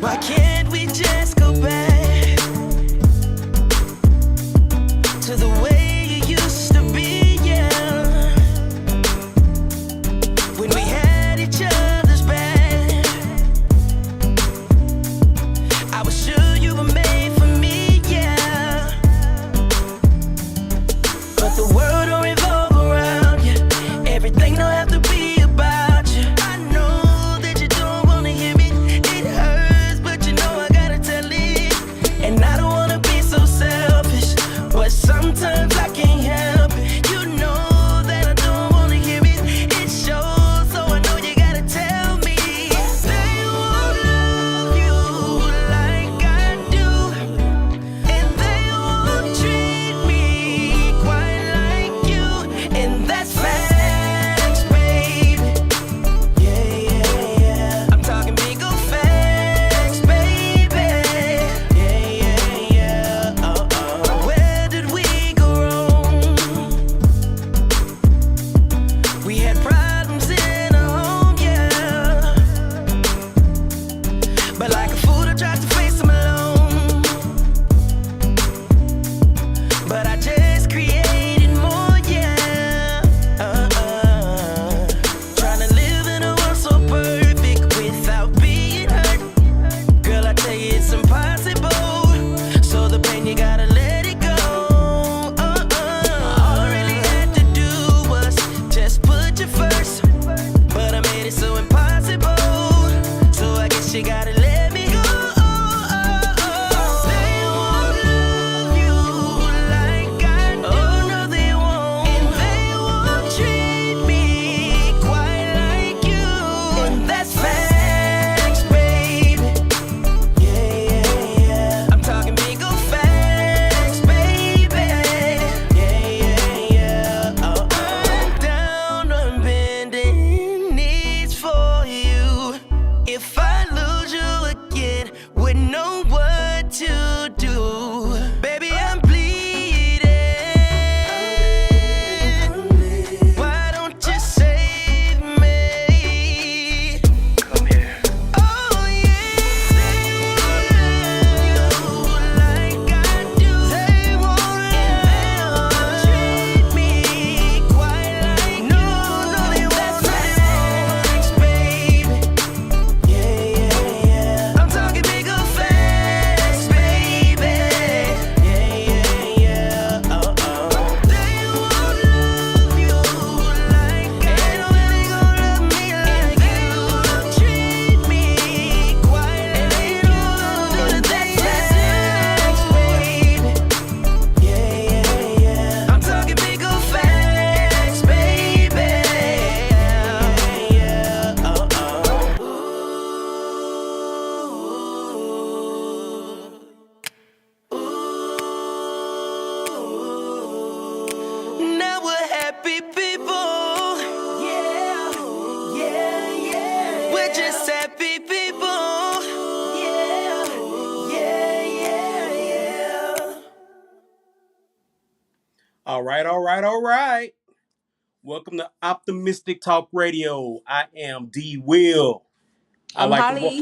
Why can't we just go back to the way you used to be, yeah? When we had each other's back, I was sure you were made for me, yeah. But the world don't revolve around you. Everything don't have to be about you. I know that you don't wanna hear me. It hurts, but you know I gotta tell it. And I don't wanna be so selfish, but sometimes I can't help it. You know that I don't wanna hear it. It shows, so I know you gotta tell me. They won't love you like I do, and they won't treat me quite like you, and that's facts, baby. Yeah, yeah, yeah. I'm talking big ol' facts, baby. Yeah, yeah, yeah. Where did we go wrong? We had problems in our home, yeah. But like a fool, I tried to face them alone. But I just created more, yeah. Trying to live in a world so perfect without being hurt. Girl, I tell you it's impossible. So the pain, you gotta let it go. All I really had to do was just put you first. But I made it so impossible. So I guess you gotta let me go. They won't love you like I do. Oh, no, they won't. And they won't treat me quite like you. And that's facts, baby. Yeah, yeah, yeah. I'm talking big ol' facts, baby. Yeah, yeah, yeah. I'm down on bending knees for you. If I lose you again, wouldn't know what to do. Baby, I'm bleeding. Why don't you save me? Come here. Oh yeah, they won't love you like I do. They won't treat me quite like you. No, they won't. Facts, baby. Yeah, yeah, yeah. I'm talking big ol' facts, baby. Yeah, yeah, yeah. They won't love you like I do. Ain't nobody gonna love me like you. Treat me quite like you. That's facts, baby. Yeah, yeah, yeah. I'm talking big ol' facts, baby. Yeah, yeah. Now we're happy people. Yeah, yeah, yeah. We're just happy people. Yeah, yeah, yeah, yeah. All right, all right, all right. Welcome to Optimistic Talk Radio. I am D Will. I I'm like to walk.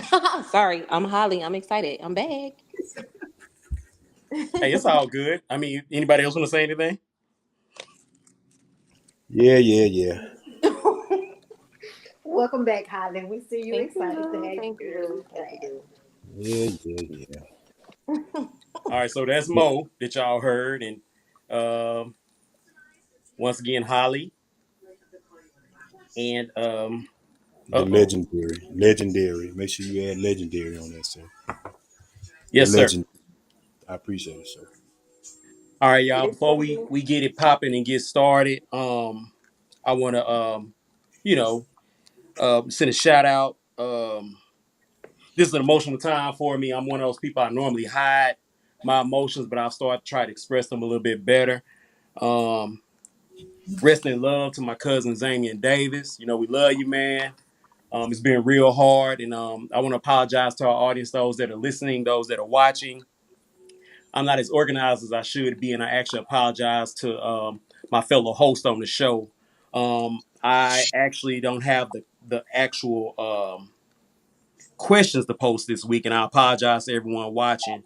Holly. Sorry, I'm Holly. I'm excited. I'm back. Hey, it's all good. I mean, anybody else want to say anything? Yeah, yeah, yeah. Welcome back, Holly. We see you Thank excited to you. have Thank you. you. Glad. Thank you. Yeah, yeah, yeah. All right, so that's Mo that y'all heard, and once again Holly, and The legendary. Make sure you add legendary on that, sir. The yes sir. legend. I appreciate it, sir. All right, y'all. Yes, Before we get it popping and get started, I want to you know, send a shout out. This is an emotional time for me. I'm one of those people I normally hide my emotions, but I'll start to try to express them a little bit better. Um, Rest in love to my cousins Amy and Davis. You know, we love you, man. It's been real hard, and I want to apologize to our audience, those that are listening, those that are watching. I'm not as organized as I should be, and I actually apologize to my fellow host on the show. I actually don't have the actual questions to post this week, and I apologize to everyone watching.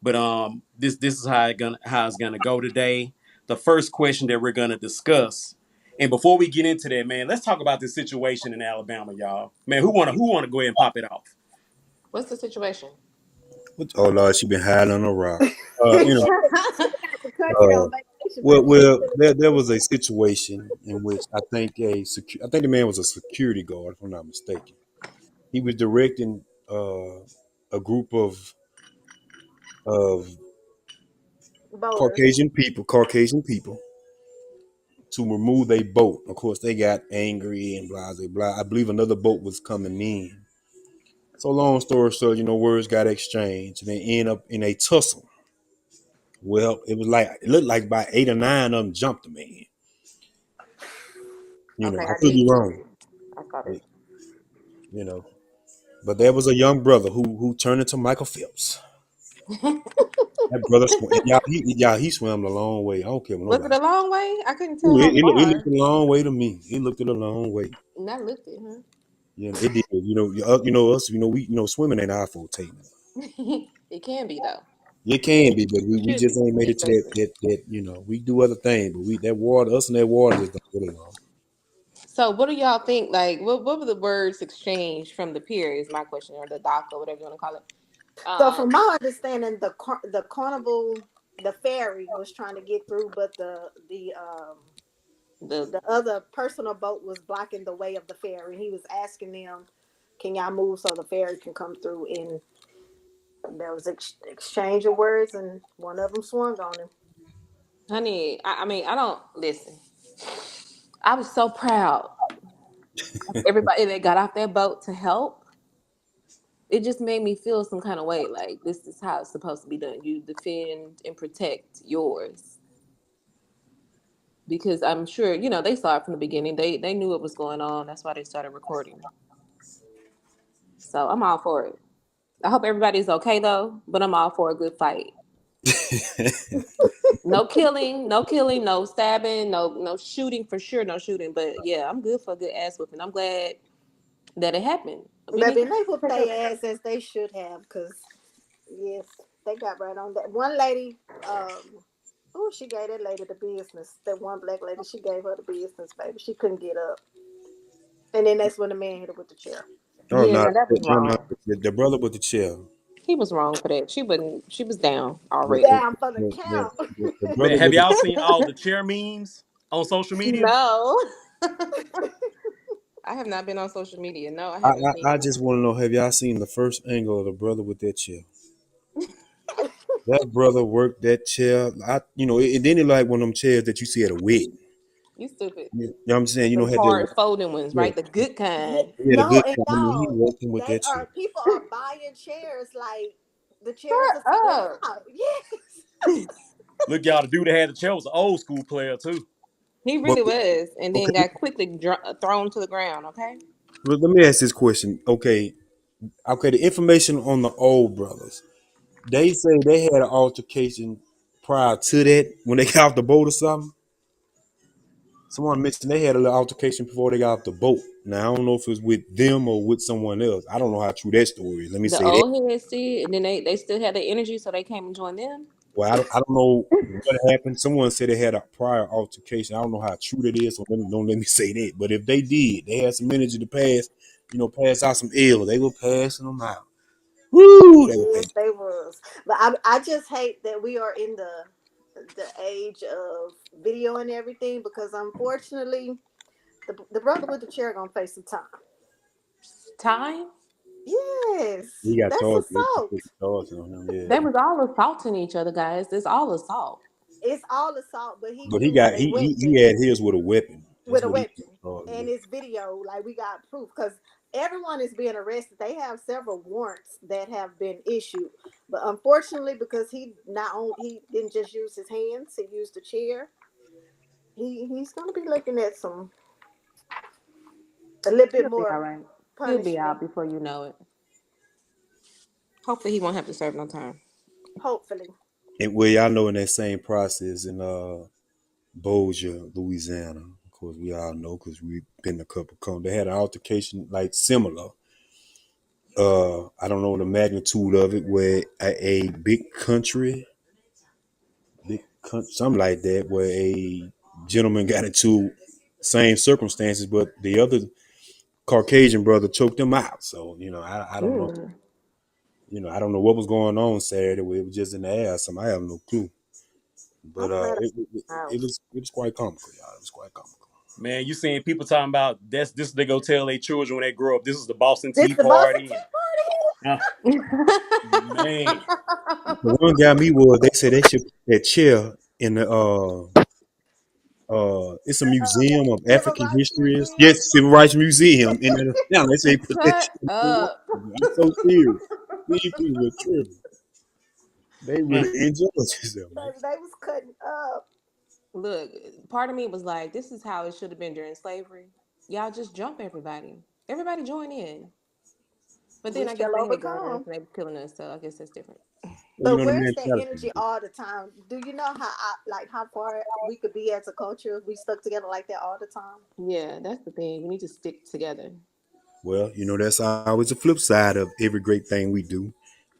But this is how it's gonna go today. The first question that we're gonna discuss, and before we get into that, man, let's talk about this situation in Alabama, y'all. Man, who wanna go ahead and pop it off? What's the situation? Oh Lord, she been hiding on a rock. You know, She got the country uh, on vacation, well, baby. She well, could there was a situation in which I think I think the man was a security guard, if I'm not mistaken. He was directing a group of voters. Caucasian people, to remove a boat. Of course, they got angry and blah blah blah. I believe another boat was coming in. So long story short, words got exchanged and they end up in a tussle. Well, it looked like about 8 or 9 of them jumped the man. Okay, I I could did be see wrong. it. I saw But, you know, but there was a young brother who turned into Michael Phelps. it. That brother, he swam a long way. I don't care what Was it nobody. a long way? I couldn't tell Ooh, how it looked far. a long way to me. It looked a long way. And I looked at It did. Us. Swimming ain't our forte. him. It can be though. It can be, but we Should just be, ain't made it to especially. that. We do other things, but us and that water just don't get along. So, what do y'all think? Like, what were the words exchanged from the pier? Is my question, or the dock, or whatever you want to call it. So, from Um, my understanding, the carnival, the ferry was trying to get through, but the the other personal boat was blocking the way of the ferry. He was asking them, "Can y'all move so the ferry can come through?" And there was exchange of words, and one of them swung on him. honey, I mean, I don't listen. I was so proud of everybody that got off that boat to help. It just made me feel some kind of way. Like this is how it's supposed to be done. You defend and protect yours because I'm sure they saw it from the beginning. They knew what was going on. That's why they started recording. So I'm all for it. I hope everybody's okay though. But I'm all for a good fight. No killing, no stabbing, no shooting for sure, no shooting. But yeah, I'm good for a good ass whooping. I'm glad that it happened. We need Baby, to and they whooped take up. their ass as they should have, because, yes, they got right on that. One lady, oh, she gave that lady the business. That one black lady, she gave her the business, baby. She couldn't get up. And then that's when the man hit her with the chair. Oh Yeah, no, that was no, wrong. the brother with the chair. He was wrong for that. She wasn't. She was down The, already. the, Down for the the, the, count. the Man, brother have with the y'all seen all the chair memes on social media? No, I have not been on social media. No, I I, haven't seen I it. just want to know, have y'all seen the first angle of the brother with that chair? That brother worked that chair. Then it like one of them chairs that you see at a wedding. You stupid. You know what I'm saying? Them Had hard that. folding ones, Yeah, right? The good Yeah, kind. he had a no, good and time. I mean, he y'all, working with they that chair. are people are buying chairs like the chairs are Shut selling up. out. Yes. Look, y'all, the dude that had the chair was an old school player too. He But really was, and then okay, got quickly thrown to the ground. Okay. but let me ask this question. Okay, the information on the old brothers. They say they had an altercation prior to that when they got off the boat or something. Someone mentioned they had a little altercation before they got off the boat. Now I don't know if it was with them or with someone else. I don't know how true that story is. Let me The say that. old heads did, and then they still had the energy, so they came and joined them. Well, I don't know what happened. Someone said they had a prior altercation. I don't know how true that is, so don't let me say that. But if they did, they had some energy to pass, pass out some ill. They were passing them out. Woo! They were Yes, passing. they was. But I just hate that we are in the age of video and everything, because unfortunately the brother with the chair gonna face some time. Time. Yes, He got that's charged. They assault. put charges on him. They Yeah, was all assaulting each other, guys. It's all assault. It's all assault, but he but he used got a he weapon had his with a weapon. That's with a what he weapon, charged and with. it's video. Like, we got proof, because everyone is being arrested. They have several warrants that have been issued, but unfortunately, because he didn't just use his hands, he used a chair. He's gonna be looking at a little bit He'll be all more right. He'll be punishment, out before you know it. Hopefully, he won't have to serve no time. hopefully. And well, y'all know in that same process in Bossier, Louisiana. Of course, we all know because we've been a couple. They had an altercation like similar I don't know the magnitude of it, where a something like that, where a gentleman got into same circumstances, but the other Caucasian brother choked him out. So I don't know. Ooh, I don't know what was going on Saturday. It was just in the air. I have no clue. But I'm glad I it was quite comical, y'all. It was quite comical. Man, you seeing people talking about this they go tell their children when they grow up. This is the Boston this Tea the Boston Party. Tea Uh, man. The one got me was they said they should put that chair in the it's a museum of Party. Civil African Rights history. Museum. Yes, Civil Rights Museum. And now they say put that cut shit in up. the I'm so serious. These people were tripping. They Mm. really enjoyed themselves, man. Baby, they was cutting up. Look, part of me was like, this is how it should have been during slavery. Y'all just jump everybody. Everybody join in. But then We I guess shall they had guns overcome. and they were killing us, so I guess that's different. Well, But the where's that mentality. energy all the time? Do you know how far we could be as a culture if we stuck together like that all the time? Yeah, that's the thing. We need to stick together. Well, that's always the flip side of every great thing we do.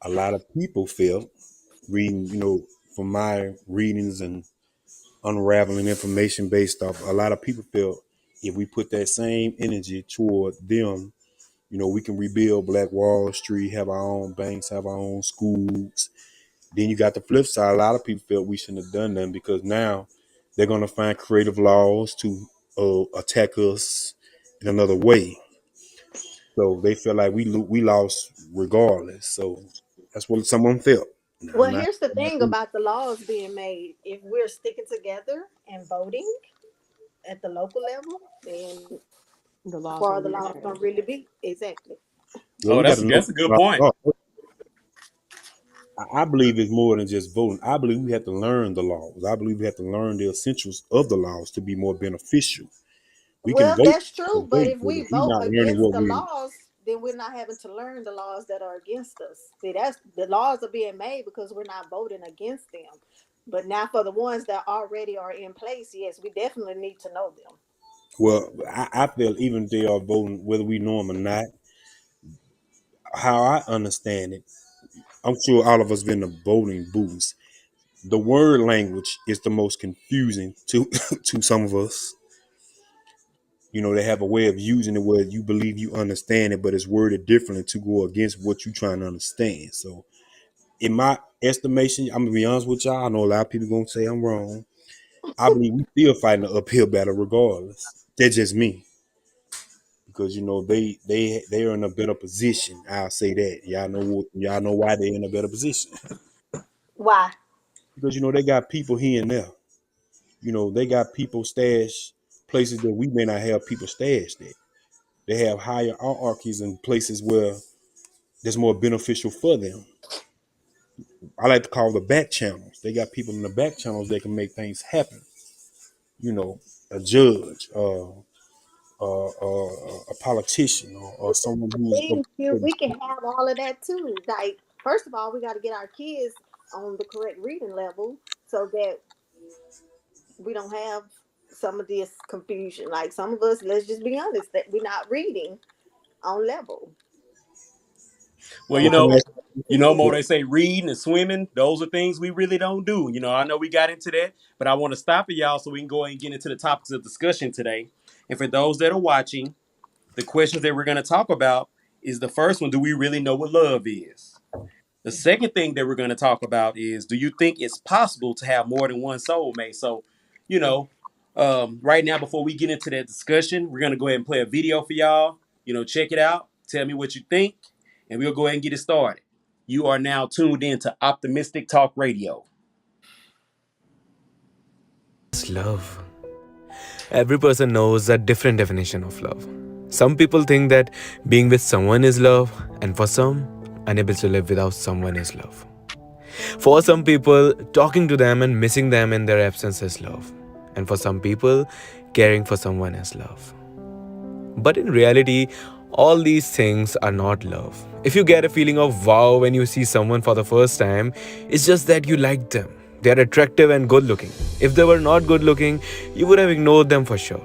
A lot of people feel reading, from my readings and unraveling information based off, a lot of people feel if we put that same energy toward them, we can rebuild Black Wall Street, have our own banks, have our own schools. Then you got the flip side. A lot of people feel we shouldn't have done that because now they're going to find creative laws to attack us in another way. So they feel like we lost regardless. So that's what someone felt. And I'm Well, not. here's the thing about the laws being made. If we're sticking together and voting at the local level, then The how laws far will the really laws gonna matter. really be? Exactly. Well, Oh, we got that's to know. that's a good point. I believe it's more than just voting. I believe we have to learn the laws. I believe we have to learn the essentials of the laws to be more beneficial. We can Well, vote that's true. to But vote, if but we if we're vote not learning against what the we laws, then we're not having to learn the laws that are against us. See, that's the laws are being made because we're not voting against them. But now for the ones that already are in place, yes, we definitely need to know them. well, I feel even if they are voting, whether we know them or not, how I understand it, I'm sure all of us been in the voting booths. The word language is the most confusing to to some of us. They have a way of using it where you believe you understand it, but it's worded differently to go against what you're trying to understand. So, in my estimation, I'm gonna be honest with y'all. I know a lot of people gonna say I'm wrong. I believe we still fighting an uphill battle regardless. That's just me because they are in a better position. I'll say that. Y'all know why they're in a better position Why? because they got people here and there. They got people stashed places that we may not have people stashed at. They have higher hierarchies in places where that's more beneficial for them. I like to call the back channels. They got people in the back channels that can make things happen. A judge, a politician, or someone The who's thing here, we can have all of that too. Like, first of all, we got to get our kids on the correct reading level so that we don't have some of this confusion. Like some of us, let's just be honest, that we're not reading on level. Well, A you lot know, of us Mo, kids. they say reading and swimming, those are things we really don't do. I know we got into that, but I want to stop it, y'all, so we can go ahead and get into the topics of discussion today. And for those that are watching, the questions that we're going to talk about is the first one: do we really know what love is? The second thing that we're going to talk about is, do you think it's possible to have more than one soulmate? So, you know, right now, before we get into that discussion, we're going to go ahead and play a video for y'all. Check it out. Tell me what you think, and we'll go ahead and get it started. You are now tuned in to Optimistic Talk Radio. Love. Every person knows a different definition of love. Some people think that being with someone is love, and for some, unable to live without someone is love. For some people, talking to them and missing them in their absence is love. And for some people, caring for someone is love. But in reality, all these things are not love. If you get a feeling of wow when you see someone for the first time, it's just that you like them. They are attractive and good looking. If they were not good looking, you would have ignored them for sure.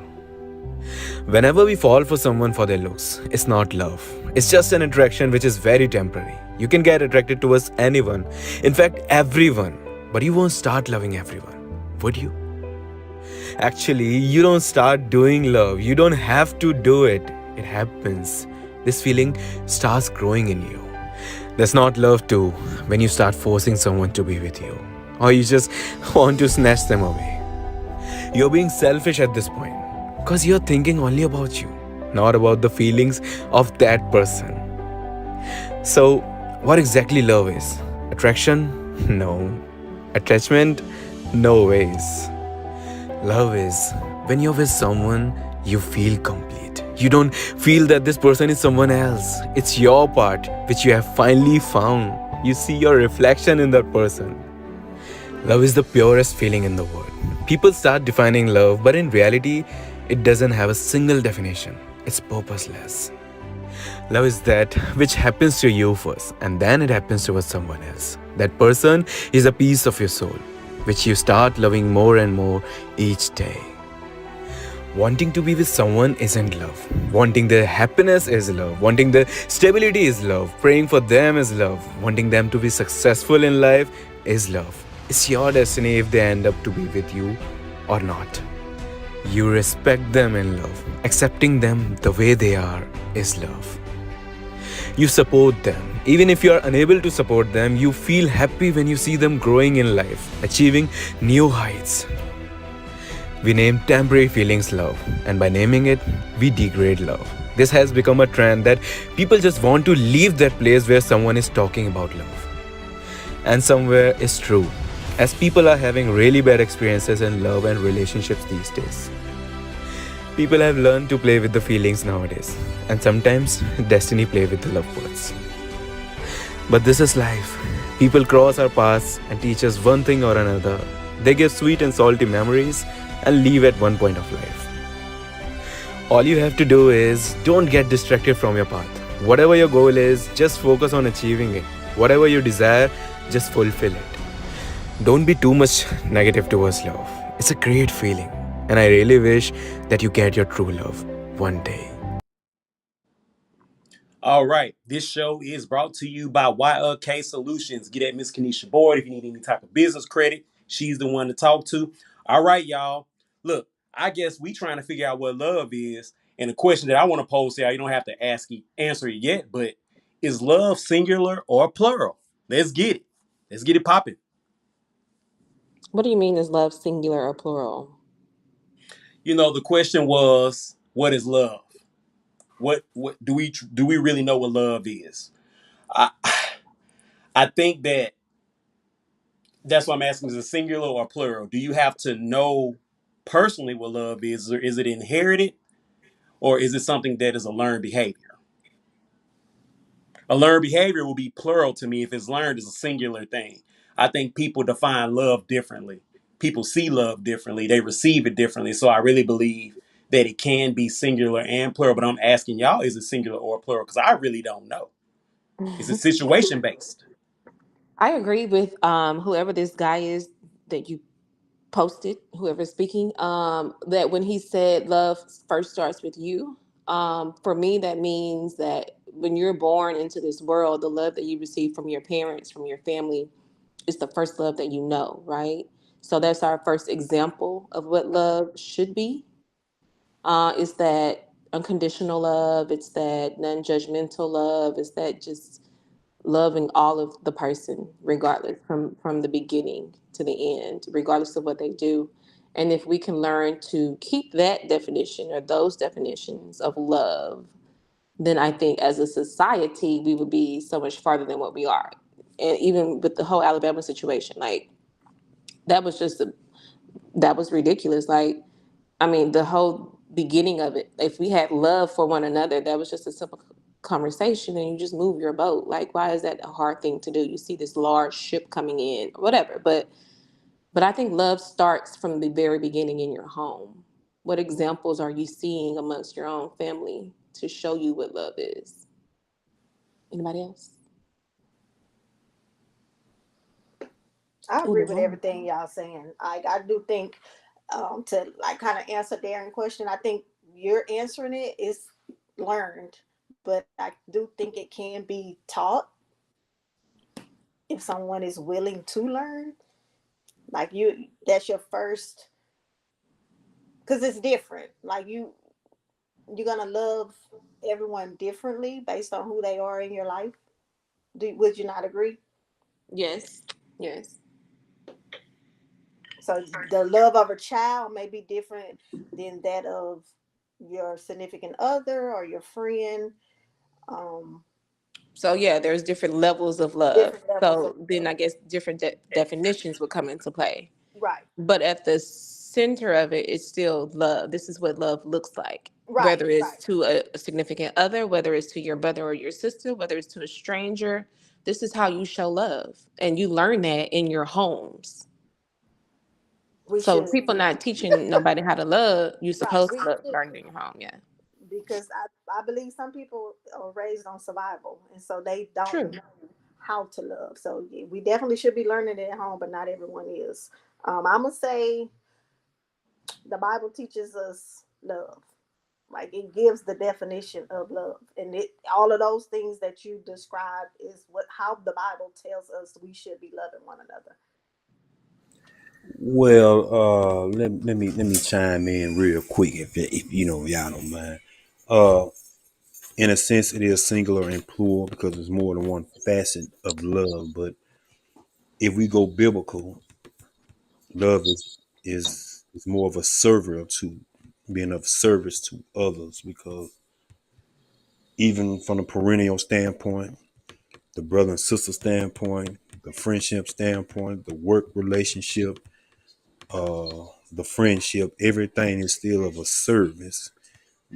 Whenever we fall for someone for their looks, it's not love. It's just an attraction which is very temporary. You can get attracted towards anyone, in fact, everyone, but you won't start loving everyone, would you? Actually, you don't start doing love. You don't have to do it. It happens. This feeling starts growing in you. That's not love too, when you start forcing someone to be with you, or you just want to snatch them away. You're being selfish at this point because you're thinking only about you, not about the feelings of that person. So, what exactly love is? Attraction? No. Attachment? No ways. Love is when you're with someone, you feel complete. You don't feel that this person is someone else. It's your part which you have finally found. You see your reflection in that person. Love is the purest feeling in the world. People start defining love, but in reality, it doesn't have a single definition. It's purposeless. Love is that which happens to you first, and then it happens towards someone else. That person is a piece of your soul, which you start loving more and more each day. Wanting to be with someone isn't love. Wanting their happiness is love. Wanting their stability is love. Praying for them is love. Wanting them to be successful in life is love. It's your destiny if they end up to be with you or not. You respect them in love. Accepting them the way they are is love. You support them. Even if you are unable to support them, you feel happy when you see them growing in life, achieving new heights. We name temporary feelings love, and by naming it, we degrade love. This has become a trend that people just want to leave that place where someone is talking about love. And somewhere it's true, as people are having really bad experiences in love and relationships these days. People have learned to play with the feelings nowadays, and sometimes destiny play with the loved ones. But this is life. People cross our paths and teach us one thing or another. They give sweet and salty memories and leave at one point of life. All you have to do is don't get distracted from your path. Whatever your goal is, just focus on achieving it. Whatever you desire, just fulfill it. Don't be too much negative towards love. It's a great feeling, and I really wish that you get your true love one day. All right. This show is brought to you by YLK Solutions. Get at Miss Kenesha Board if you need any type of business credit. She's the one to talk to. All right, y'all. Look, I guess we trying to figure out what love is. And the question that I want to pose here, you don't have to answer it yet, but is love singular or plural? Let's get it. Let's get it popping. What do you mean is love singular or plural? The question was, what is love? What do we really know what love is? I I think that's why I'm asking, is it singular or plural? Do you have to know personally what love is, or is it inherited, or is it something that is a learned behavior? A learned behavior will be plural to me if it's learned as a singular thing. I think people define love differently. People see love differently. They receive it differently. So I really believe that it can be singular and plural. But I'm asking y'all, is it singular or plural? Because I really don't know. Is it situation based? I agree with whoever this guy is that you posted, whoever's speaking, that when he said love first starts with you, for me, that means that when you're born into this world, the love that you receive from your parents, from your family, is the first love that you know, right? So that's our first example of what love should be. Is that unconditional love, it's that non-judgmental love, it's that just loving all of the person regardless from the beginning to the end, regardless of what they do. And if we can learn to keep that definition or those definitions of love, then I think as a society we would be so much farther than what we are. And even with the whole Alabama situation, like that was just that was ridiculous. Like, I mean, the whole beginning of it, if we had love for one another, that was just a simple conversation and you just move your boat. Like, why is that a hard thing to do? You see this large ship coming in, whatever. But I think love starts from the very beginning in your home. What examples are you seeing amongst your own family to show you what love is? Anybody else? I Oh, agree with no. everything y'all saying. I do think to like kind of answer Darren's question, I think you're answering it, it's learned, but I do think it can be taught if someone is willing to learn. Like that's your first, because it's different. Like you're gonna love everyone differently based on who they are in your life. Would you not agree? Yes. Yes. So the love of a child may be different than that of your significant other or your friend. Um, So yeah, there's different levels of love. Different levels of So then love. I guess different definitions would come into play. Right, But at the center of it, it's still love. This is what love looks like, right, whether it's right. to a significant other, whether it's to your brother or your sister, whether it's to a stranger. This is how you show love. And you learn that in your homes. We So should. people not teaching nobody how to love, you're Right, supposed we to should, learn it in your home. Yeah. because I believe some people are raised on survival, and so they don't True. know how to love. So yeah, we definitely should be learning it at home, but not everyone is. I'm gonna say the Bible teaches us love. Like it gives the definition of love, and it all of those things that you described is what how the Bible tells us we should be loving one another. Well, let me chime in real quick if you know y'all don't mind. Uh, in a sense, it is singular and plural because there's more than one facet of love. But if we go biblical, love is more of a server to being of service to others because even from the perennial standpoint, the brother and sister standpoint, the friendship standpoint, the work relationship, the friendship, everything is still of a service,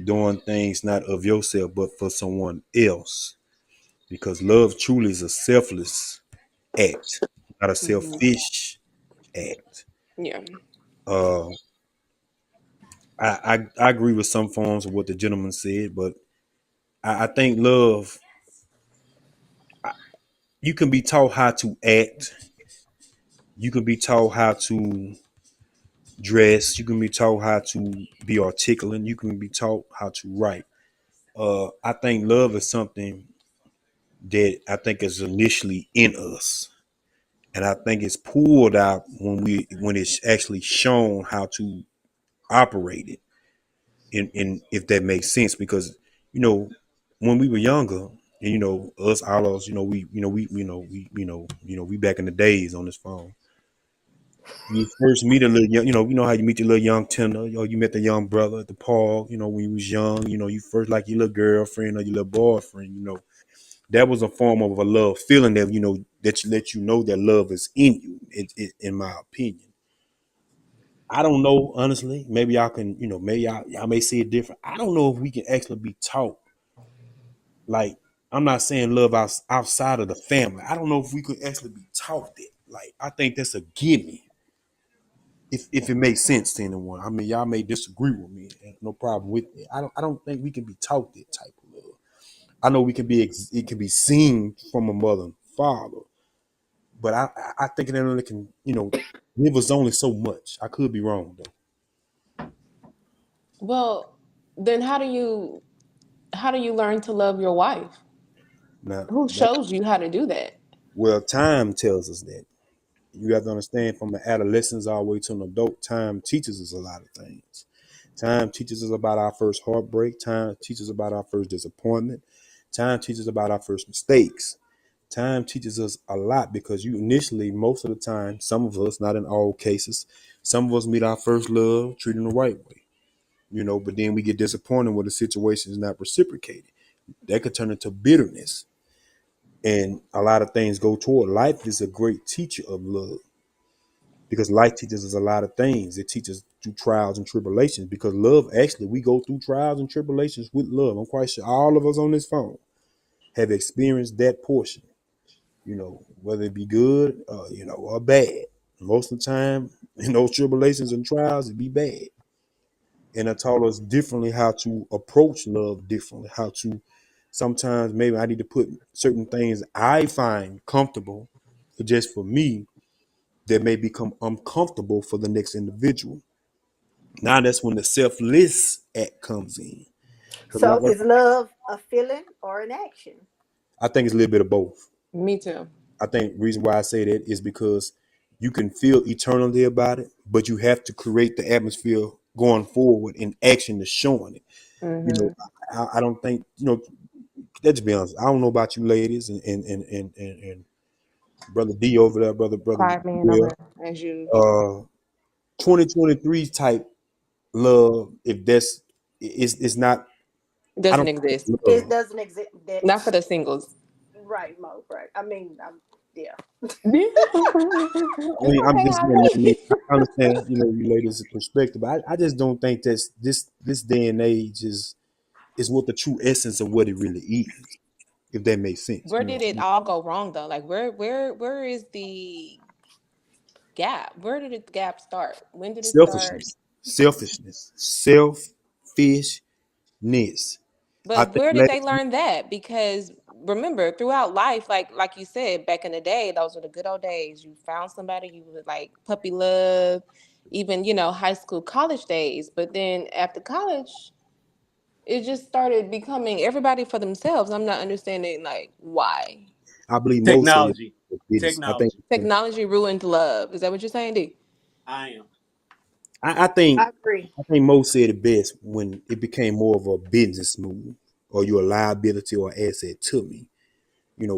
doing things not of yourself but for someone else. Because love truly is a selfless act, not a Hmm. selfish act. Yeah. Uh, I agree with some forms of what the gentleman said, but I think love, you can be taught how to act, you can be taught how to dress, you can be taught how to be articulate, you can be taught how to write. I think love is something that I think is initially in us, and I think it's pulled out when it's actually shown how to operate it. In if that makes sense, because you know when we were younger, and us all us, we back in the days on this phone. You first meet a little young, how you meet your little young tender, you met the young brother at the park, when you was young, you first like your little girlfriend or your little boyfriend, that was a form of a love feeling that that you let you know that love is in you. In my opinion, I don't know honestly. Maybe y'all can, maybe y'all may see it different. I don't know if we can actually be taught. Like, I'm not saying love outside of the family. I don't know if we could actually be taught that. Like, I think that's a gimme. If it makes sense to anyone. I mean, y'all may disagree with me. No problem with it. I don't think we can be taught that type of love. I know we can be it can be seen from a mother and father, but I think it only can give us only so much. I could be wrong though. Well, then how do you learn to love your wife? Now Who that shows you how to do that? well, time tells us that. You have to understand from an adolescence all the way to an adult, time teaches us a lot of things. Time teaches us about our first heartbreak. Time teaches us about our first disappointment. Time teaches us about our first mistakes. Time teaches us a lot because you initially, most of the time, some of us, not in all cases, some of us meet our first love treating the right way, but then we get disappointed when the situation is not reciprocated. That could turn into bitterness. And a lot of things go toward life is a great teacher of love because life teaches us a lot of things. It teaches through trials and tribulations because love, actually, we go through trials and tribulations with love. I'm quite sure all of us on this phone have experienced that portion, whether it be good, or bad. Most of the time, in those tribulations and trials, it be bad. And it taught us differently how to approach love differently, how to sometimes maybe I need to put certain things I find comfortable just for me that may become uncomfortable for the next individual. Now that's when the selfless act comes in. Because So is love a feeling or an action? I think it's a little bit of both. Me too. I think reason why I say that is because you can feel eternally about it, but you have to create the atmosphere going forward in action to showing it. You know, Mm-hmm. I don't think, let's be honest. I don't know about you ladies and brother D over there, brother Quiet man over Will. here, as you. 2023 type love, if that's it's not, I Doesn't don't think exist. it's It love. doesn't exist. That Not for the singles. right, Mo. Right. I mean, yeah. I mean, It's I'm okay, just saying, I mean, Holly. I understand, you ladies' perspective, but I just don't think that's this day and age is what the true essence of what it really is, if that makes sense. Where did it all go wrong though? Like where is the gap? Where did the gap start? When did it start? Selfishness. I But think where did they last learn that? Because remember, throughout life, like you said, back in the day, those were the good old days. You found somebody, you would like puppy love, even high school, college days. But then after college, it just started becoming everybody for themselves. I'm not understanding like why. I believe most say Technology, it is. I think technology. Technology ruined love. Is that what you're saying, D? I am. I I think agree. I think most said it best when it became more of a business move, or you're a liability or asset to me.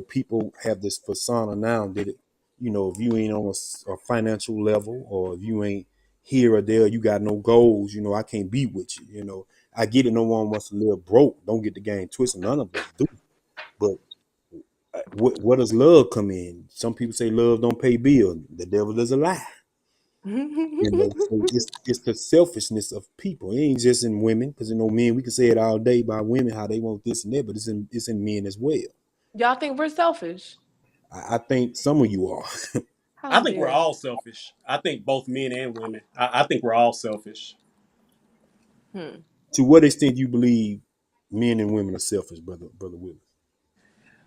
People have this persona now that if you ain't on a financial level, or if you ain't here or there, you got no goals. I can't be with you. I get it. No one wants to live broke. Don't get the game twisted. None of us do. But what does love come in? Some people say love don't pay bills. The devil is a lie. So it's the selfishness of people. It ain't just in women, because men, we can say it all day about women how they want this and that, but it's in men as well. Y'all think we're selfish? I think some of you are. How I think we're dare you? all selfish. I think both men and women. I think we're all selfish. Hmm. To what extent you believe men and women are selfish, brother Willis?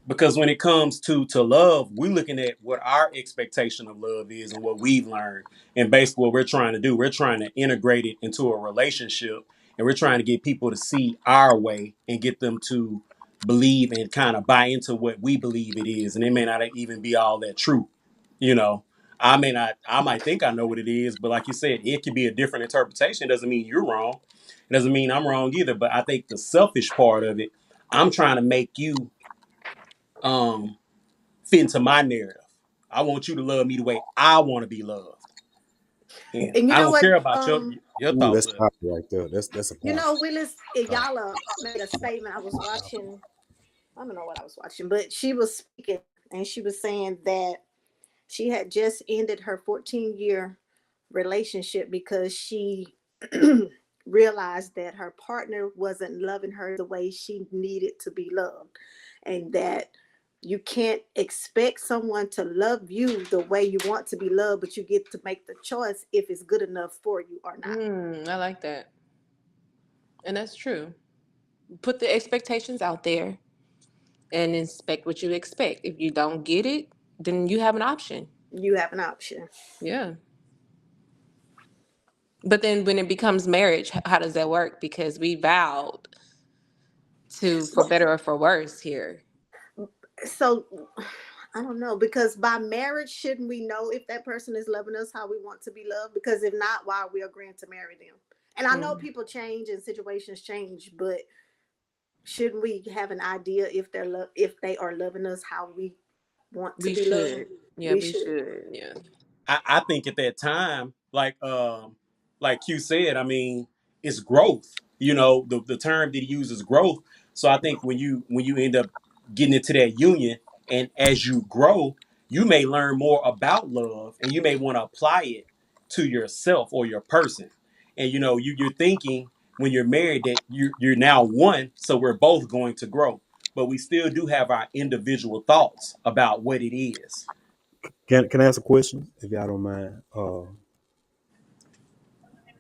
Because when it comes to love, we're looking at what our expectation of love is and what we've learned. And basically what we're trying to do, we're trying to integrate it into a relationship, and we're trying to get people to see our way and get them to believe and kind of buy into what we believe it is. And it may not even be all that true. You know, I might think I know what it is, but like you said, it could be a different interpretation. It doesn't mean you're wrong. It doesn't mean I'm wrong either. But I think the selfish part of it, I'm trying to make you um fit into my narrative. I want you to love me the way I want to be loved. And And you I know don't what? care about your Ooh, thoughts that's of it. powerful right there. That's a powerful. Willis, y'all made a statement. I was watching. I don't know what I was watching, but she was speaking and she was saying that she had just ended her 14-year relationship because she realized that her partner wasn't loving her the way she needed to be loved, and that you can't expect someone to love you the way you want to be loved, but you get to make the choice if it's good enough for you or not. I like that, and that's true. Put the expectations out there and expect what you expect. If you don't get it, then you have an option. You have an option. Yeah. But then when it becomes marriage, how does that work? Because we vowed to, for better or for worse here. So I don't know, because by marriage, shouldn't we know if that person is loving us how we want to be loved? Because if not, why are we agreeing to marry them? And I know Mm. people change and situations change, but shouldn't we have an idea if if they are loving us how we want to We be loved? should. Yeah, We we should. should. Yeah. I think at that time, like Q said, I mean, it's growth. The term that he uses growth. So I think when you end up getting into that union, and as you grow, you may learn more about love, and you may want to apply it to yourself or your person. And you're thinking when you're married that you're now one, so we're both going to grow. But we still do have our individual thoughts about what it is. Can I ask a question, if y'all don't mind?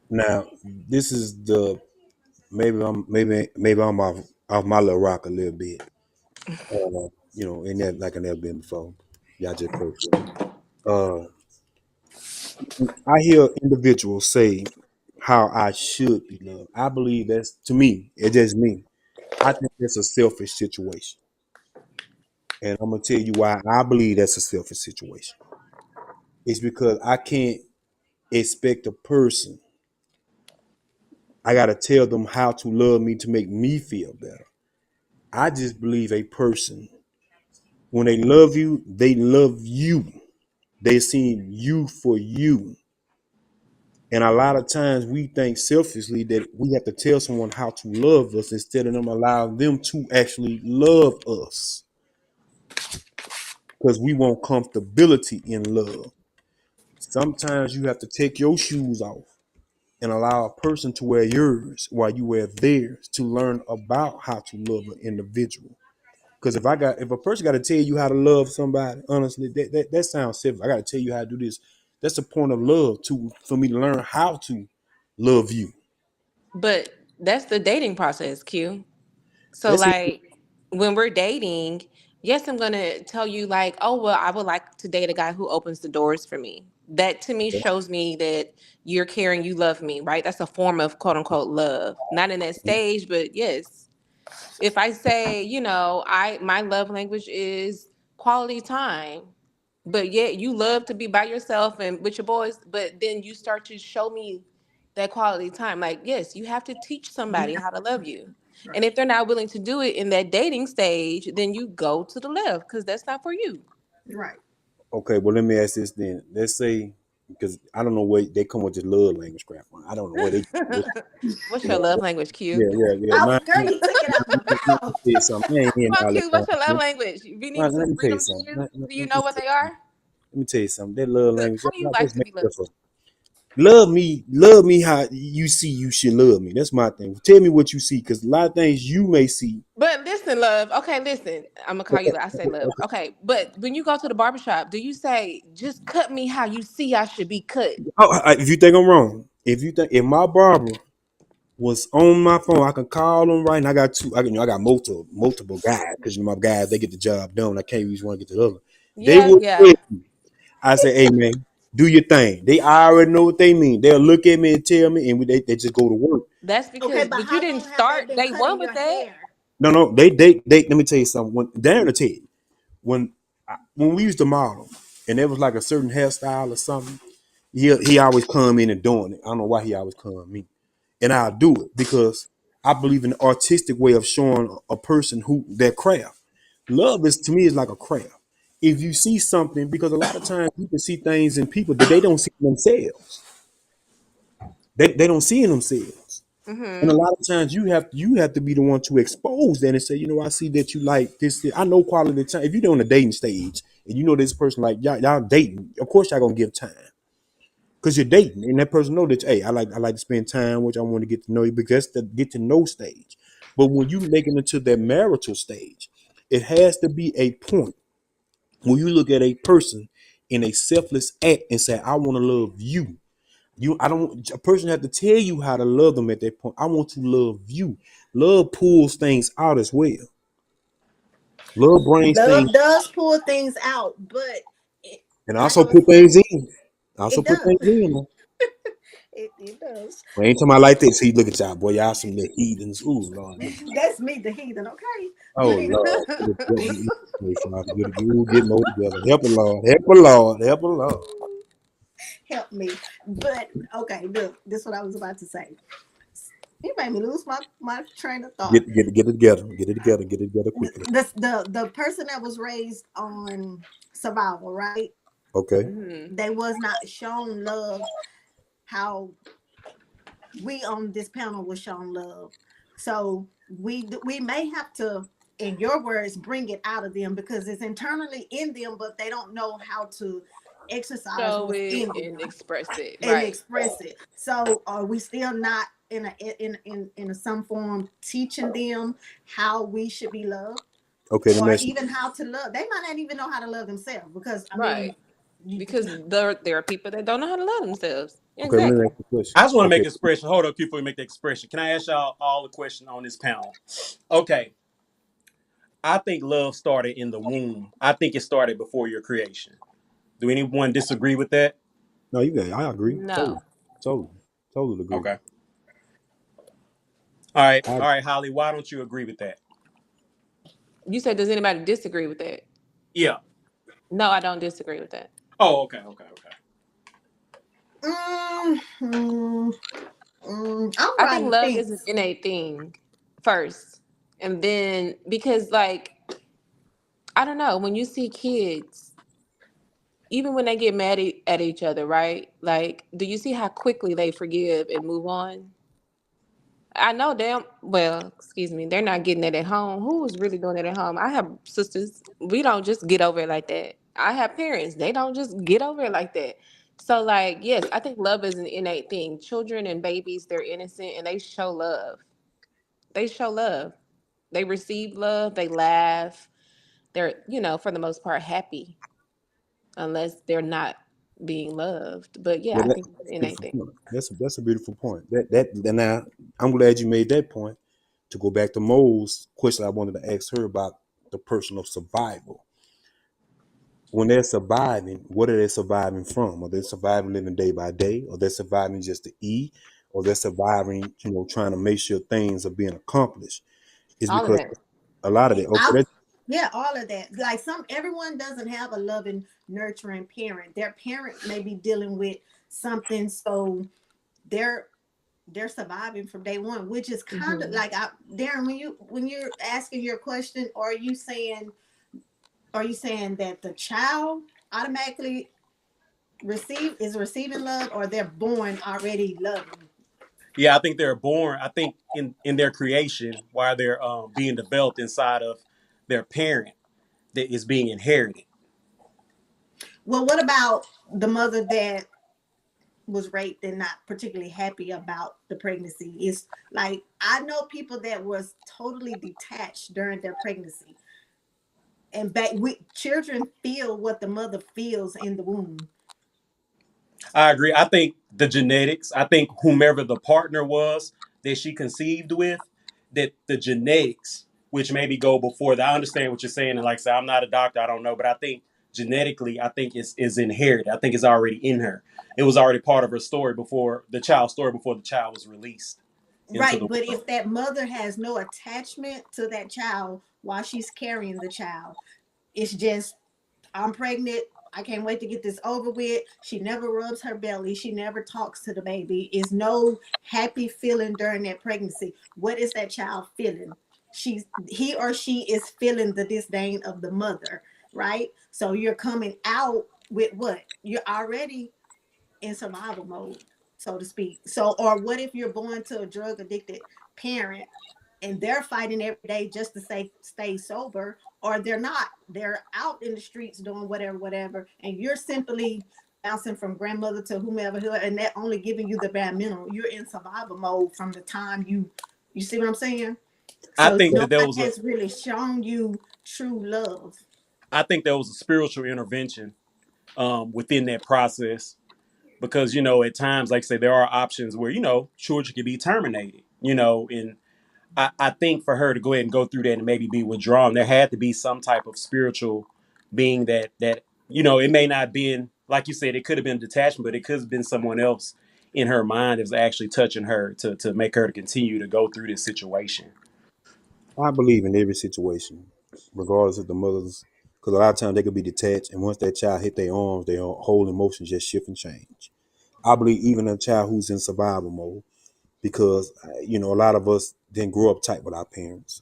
Now this is the maybe I'm off my little rock a little bit. And that like I never been before. Y'all just pray for me. I hear individuals say how I should be loved. I believe that's, to me, it's just me. I think that's a selfish situation. And I'm gonna tell you why I believe that's a selfish situation. It's because I can't expect a person. I gotta tell them how to love me to make me feel better. I just believe a person, when they love you. They see you for you. And a lot of times we think selfishly that we have to tell someone how to love us instead of them allowing them to actually love us because we want comfortability in love. Sometimes you have to take your shoes off and allow a person to wear yours while you wear theirs to learn about how to love an individual. Because if a person got to tell you how to love somebody, honestly, that sounds selfish. I got to tell you how to do this. That's the point of love for me to learn how to love you. But that's the dating process, Q. So That's it. like when we're dating, yes, I'm gonna tell you like, oh well, I would like to date a guy who opens the doors for me. That to me shows me that you're caring, you love me, right? That's a form of quote unquote love. Not in that stage, but yes. If I say, I my love language is quality time, but yet you love to be by yourself and with your boys, but then you start to show me that quality time. Like, yes, you have to teach somebody how to love you. And Right. if they're not willing to do it in that dating stage, then you go to the left because that's not for you. Right. Okay, well, let me ask this then. Let's say, because I don't know where they come with this love language crap. I don't know where they. What's You your know, love language, yeah, Q? yeah, yeah. Oh, girl, you took it out my Let me mouth. tell you something. I ain't hearing Come on, all that Q. What's your love nonsense. language? We need to Let me tell read you them to something. you. Do you know what they are? Let me tell you something. That love language, How do you like let's to make be it loved? different. Love me how you see you should love me. That's my thing. Tell me what you see, because a lot of things you may see. But listen, love. Okay, listen. I'm gonna call you. I say love. Okay. Okay, but when you go to the barbershop, do you say just cut me how you see I should be cut? Oh, if you think I'm wrong, if my barber was on my phone, I can call them right. And I got two. I got multiple guys because my guys they get the job done. I can't use one to get the other. They Yeah, will. yeah. I say, hey man, do your thing. They already know what they mean. They'll look at me and tell me, and they just go to work. That's Okay, because, but but you how didn't long have they start been day one cutting with your that. hair? No, no, they. Let me tell you something. Darren will tell you when we used to model, and there was like a certain hairstyle or something. He always come in and doing it. I don't know why he always come me, and I'll do it because I believe in the artistic way of showing a person who their craft. Love is to me is like a craft. If you see something, because a lot of times you can see things in people that they don't see themselves. They don't see in themselves. And a Mm-hmm. lot of times you have to be the one to expose that and say, I see that you like this. I know quality time. If you're on the dating stage and you know this person like y'all dating, of course y'all gonna give time because you're dating, and that person know that hey, I like to spend time, which I want to get to know you because that's the get to know stage. But when you making it to that marital stage, it has to be a point when you look at a person in a selfless act and say, I want to love you. I don't. A person have to tell you how to love them at that point. I want to love you. Love pulls things out as well. Love brings things Love does pull things out, but it, and like also I was put things in. Also it put does. things in. It does. Well, anytime I like this, see, look at y'all, boy, y'all some little heathens. Ooh, Lord, look at y'all. That's me, the heathen, okay? Oh Lord, get more together. Help a Lord, help a Lord, help a Lord. Help me. But okay, look, this is what I was about to say. You made me lose my train of thought. Get it together, get it together quickly. The person that was raised on survival, right? Okay, Mm-hmm. They was not shown love how we on this panel was shown love. So we may have to, in your words, bring it out of them because it's internally in them, but they don't know how to exercise Show what's it in and them express it. and Right. express it. So are we still not in some form teaching them how we should be loved okay. Let me or ask you. even how to love? They might not even know how to love themselves because I Right. mean, you, Because there are people that don't know how to love themselves. Okay, let me Exactly. ask you a question. I just want to make Okay, an expression. Hold up, before we make the expression. Can I ask y'all all a question on this panel? Okay. I think love started in the womb. I think it started before your creation. Do anyone disagree with that? no, you got. I agree. Totally, No. totally, Totally agree. Okay. All right. I, All right, Holly. Why don't you agree with that? You said, does anybody disagree with that? Yeah. No, I don't disagree with that. Oh, okay. Okay. Okay. Mm, mm, I'm I think riding the love is an fence. innate thing first. And then, because, like, I don't know, when you see kids, even when they get mad at each other, right? Like, do you see how quickly they forgive and move on? I know damn well, excuse me, they're not getting it at home. Who is really doing it at home? I have sisters. We don't just get over it like that. I have parents. They don't just get over it like that. So, like, yes, I think love is an innate thing. Children and babies, they're innocent and they show love. They show love. They receive love. They laugh. They're, for the most part, happy unless they're not being loved. But yeah, well, I think it's that's an a innate beautiful thing. point. That's a beautiful point. Now I'm glad you made that point. To go back to Mo's question, I wanted to ask her about the person of survival. When they're surviving, what are they surviving from? Are they surviving living day by day? Or they're surviving just to eat? Or they're surviving, trying to make sure things are being accomplished? It's All of because that. a lot of it. Okay, I, yeah, all of that. Like everyone doesn't have a loving, nurturing parent. Their parent may be dealing with something, so they're they're surviving from day one, which is kind of Hmm. like Darren. When you're asking your question, are you saying that the child automatically receiving love, or they're born already loving? Yeah, I think they're born. I think in their creation, while they're being developed inside of their parent, that is being inherited. Well, what about the mother that was raped and not particularly happy about the pregnancy? Is like, I know people that was totally detached during their pregnancy, and children feel what the mother feels in the womb. I agree. I think the genetics. I think whomever the partner was that she conceived with, that the genetics, which maybe go before that. I understand what you're saying, and like I said, I'm not a doctor. I don't know, but I think genetically, I think is inherited. I think it's already in her. It was already part of her story before the child's story before the child was released into Right, the but world. if that mother has no attachment to that child while she's carrying the child, it's just, I'm pregnant. I can't wait to get this over with. She never rubs her belly. She never talks to the baby. Is no happy feeling during that pregnancy. What is that child feeling? He or she is feeling the disdain of the mother, right? So you're coming out with what? You're already in survival mode, so to speak. So, or what if you're born to a drug addicted parent and they're fighting every day just to stay sober, or they're not? They're out in the streets doing whatever, whatever, and you're simply bouncing from grandmother to whomever, and they're only giving you the bare minimum. You're in survival mode from the time you see what I'm saying? I So think no that there one was a. has really shown you true love. I think there was a spiritual intervention within that process because at times, like I say, there are options where children can be terminated. And I think for her to go ahead and go through that and maybe be withdrawn, there had to be some type of spiritual being that it may not been like you said, it could have been detachment, but it could have been someone else in her mind that was actually touching her to make her to continue to go through this situation. I believe in every situation, regardless of the mother's, because a lot of times they could be detached, and once that child hit their arms, their whole emotions just shift and change. I believe even a child who's in survival mode, because a lot of us didn't grow up tight with our parents.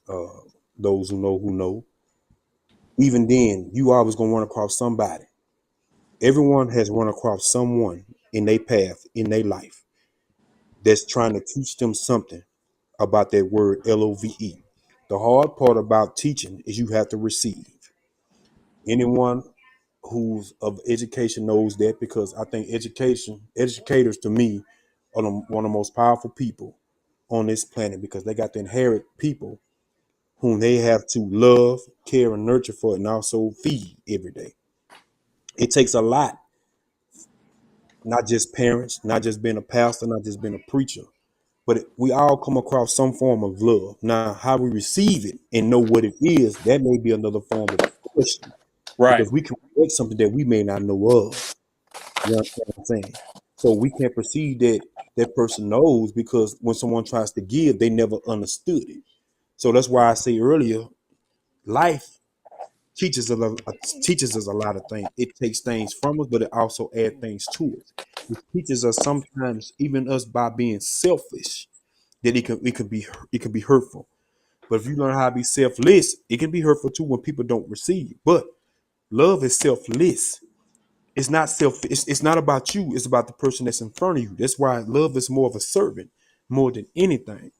Those who know. Even then, you always gonna run across somebody. Everyone has run across someone in their path in their life that's trying to teach them something about that word LOVE. The hard part about teaching is you have to receive. Anyone who's of education knows that, because I think educators to me are one of the most powerful people on this planet, because they got to inherit people whom they have to love, care, and nurture for, and also feed every day. It takes a lot, not just parents, not just being a pastor, not just being a preacher, but we all come across some form of love. Now, how we receive it and know what it is, that may be another form of question, Right. because we can relate something that we may not know of. You understand what I'm saying? So we can't perceive that that person knows, because when someone tries to give, they never understood it. So that's why I say earlier, life teaches us a lot of things. It takes things from us, but it also adds things to us. It teaches us sometimes, even us by being selfish, that it can be hurtful. But if you learn how to be selfless, it can be hurtful too when people don't receive. But love is selfless. It's not it's not about you, it's about the person that's in front of you. That's why love is more of a servant, more than anything.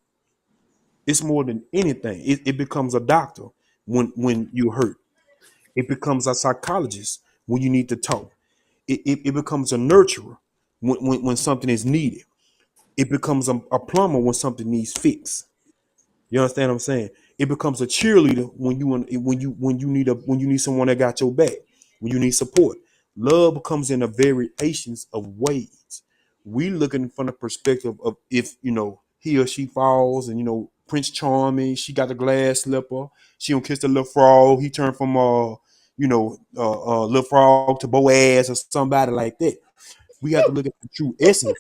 It's more than anything. It becomes a doctor when you're hurt. It becomes a psychologist when you need to talk. It becomes a nurturer when something is needed. It becomes a plumber when something needs fixed. You understand what I'm saying? It becomes a cheerleader when you need someone that got your back, when you need support. Love comes in a variations of ways. We looking from the perspective of, if he or she falls, and Prince Charming, she got the glass slipper, she don't kiss the little frog, he turned from little frog to Boaz or somebody like that. We have to look at the true essence.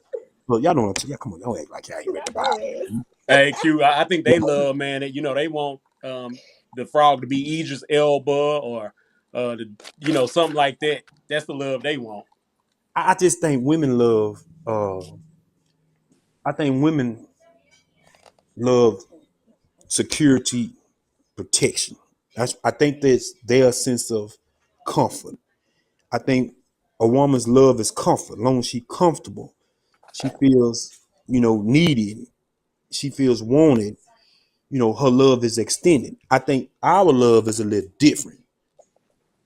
Look, y'all know what I'm saying. Yeah, come on, y'all act like y'all ain't read Not the go Bible. ahead. Hey, Q, I think they love, man. That they want the frog to be Idris Elba, or something like that. That's the love they want. I just think women love. I think women love security, protection. I think that's their sense of comfort. I think a woman's love is comfort. As long as she's comfortable, she feels needed. She feels wanted. Her love is extended. I think our love is a little different.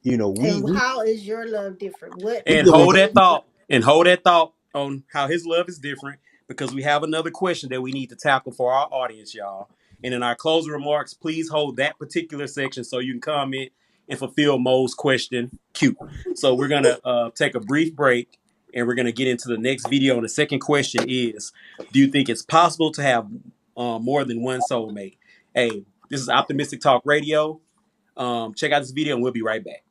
We And we how is your love different? What we And live in. hold what that is thought. And hold that thought on how his love is different, because we have another question that we need to tackle for our audience, y'all. And in our closing remarks, please hold that particular section so you can comment and fulfill Mo's question. Q. So we're gonna take a brief break, and we're gonna get into the next video. And the second question is: do you think it's possible to have more than one soulmate? Hey, this is Optimistic Talk Radio. Check out this video, and we'll be right back.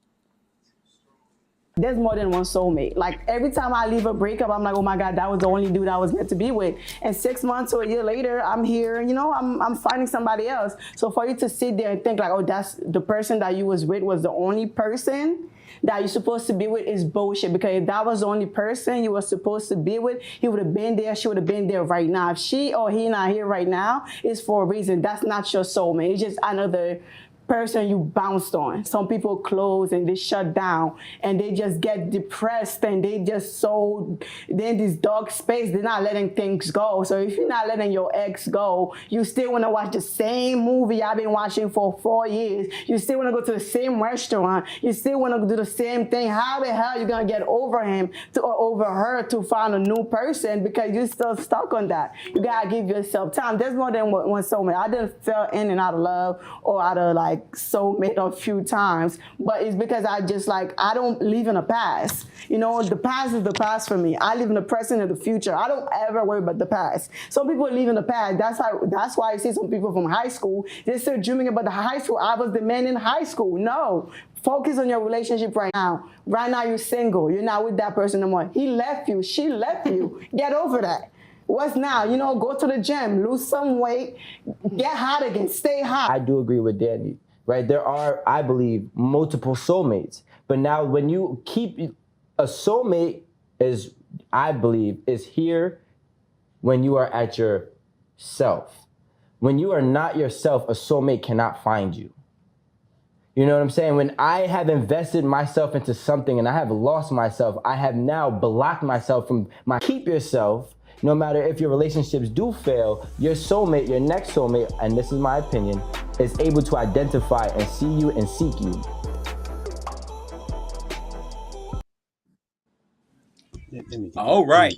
There's more than one soulmate. Like every time I leave a breakup, I'm like, oh my God, that was the only dude I was meant to be with. And 6 months or a year later, I'm here, I'm finding somebody else. So for you to sit there and think like, oh, that's the person that you was with was the only person that you're supposed to be with, is bullshit. Because if that was the only person you were supposed to be with, he would have been there, she would have been there right now. If she or he not here right now, it's for a reason. That's not your soulmate. It's just another person you bounced on. Some people close and they shut down and they just get depressed and they just they're in this dark space. They're not letting things go. So if you're not letting your ex go, you still want to watch the same movie I've been watching for 4 years. You still want to go to the same restaurant. You still want to do the same thing. How the hell are you going to get over him or over her to find a new person, because you're still stuck on that? You got to give yourself time. There's more than one soulmate. I didn't fell in and out of love or out of soulmate a few times, but it's because I don't live in the past. The past is the past for me. I live in the present and the future. I don't ever worry about the past. Some people live in the past. That's why I see some people from high school, they're still dreaming about the high school. I was the man in high school. No. Focus on your relationship right now. Right now you're single. You're not with that person no more. He left you. She left you. Get over that. What's now? Go to the gym, lose some weight, get hot again, stay hot. I do agree with Danny, right? There are, I believe, multiple soulmates. But now when you keep a soulmate is, I believe, is here when you are at your self. When you are not yourself, a soulmate cannot find you. You know what I'm saying? When I have invested myself into something and I have lost myself, I have now blocked myself from keep yourself. No matter if your relationships do fail, your soulmate, your next soulmate, and this is my opinion, is able to identify and see you and seek you. All right.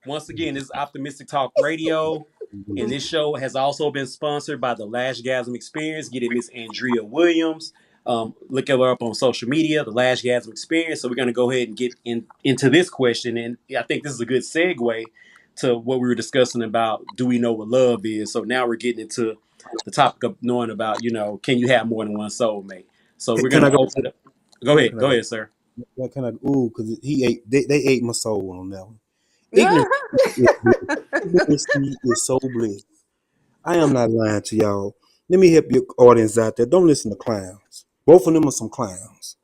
Once again, this is Optimistic Talk Radio, and this show has also been sponsored by the Lashgasm Experience. Get it, Miss Andrea Williams. Look her up on social media, the Lashgasm Experience. So we're going to go ahead and get into this question, and I think this is a good segue to what we were discussing about, do we know what love is? So now we're getting into the topic of knowing about, can you have more than one soulmate? So we're Can going I to go? open it up. Go ahead. Can I Go go? ahead, sir. Yeah, can I? Ooh, because he ate. They ate my soul on that one. Ignorance is so bliss. I am not lying to y'all. Let me help your audience out there. Don't listen to clowns. Both of them are some clowns.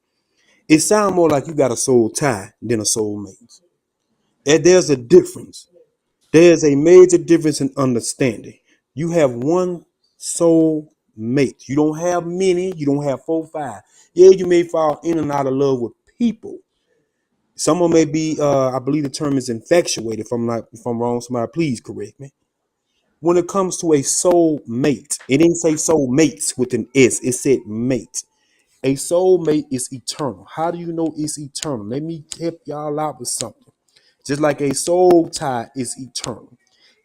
It sounds more like you got a soul tie than a soulmate. And there's a difference. There's a major difference in understanding. You have one soul mate. You don't have many. You don't have 4, 5. Yeah, you may fall in and out of love with people. Someone may be, I believe the term is infatuated. If I'm wrong, somebody please correct me. When it comes to a soul mate, it didn't say soul mates with an S. It said mate. A soul mate is eternal. How do you know it's eternal? Let me help y'all out with something. Just like a soul tie is eternal.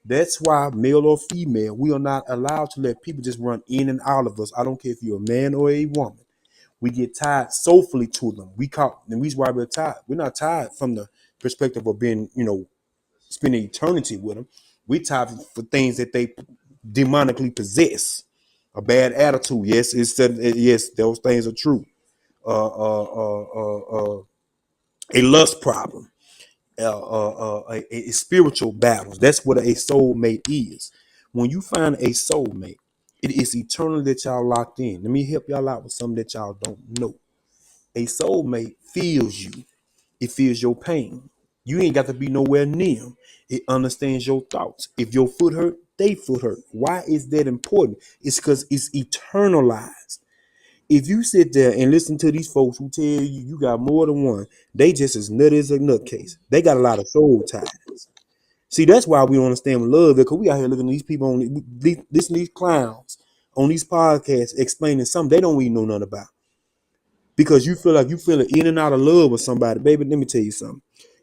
That's why, male or female, we are not allowed to let people just run in and out of us. I don't care if you're a man or a woman. We get tied soulfully to them. The reason why we're tied, we're not tied from the perspective of being, spending eternity with them. We tied for things that they demonically possess. A bad attitude, yes, yes, those things are true. A lust problem, a spiritual battles. That's what a soulmate is. When you find a soulmate, it is eternal that y'all locked in. Let me help y'all out with something that y'all don't know. A soulmate feels you. It feels your pain. You ain't got to be nowhere near them. It understands your thoughts. If your foot hurt, they foot hurt. Why is that important? It's because it's eternalized. If you sit there and listen to these folks who tell you you got more than one, they just as nutty as a nutcase. They got a lot of soul ties. See, that's why we don't understand love, because we out here looking at these people listen to these clowns on these podcasts explaining something they don't even know nothing about. Because you feel like you feeling in and out of love with somebody, baby. Let me tell you something.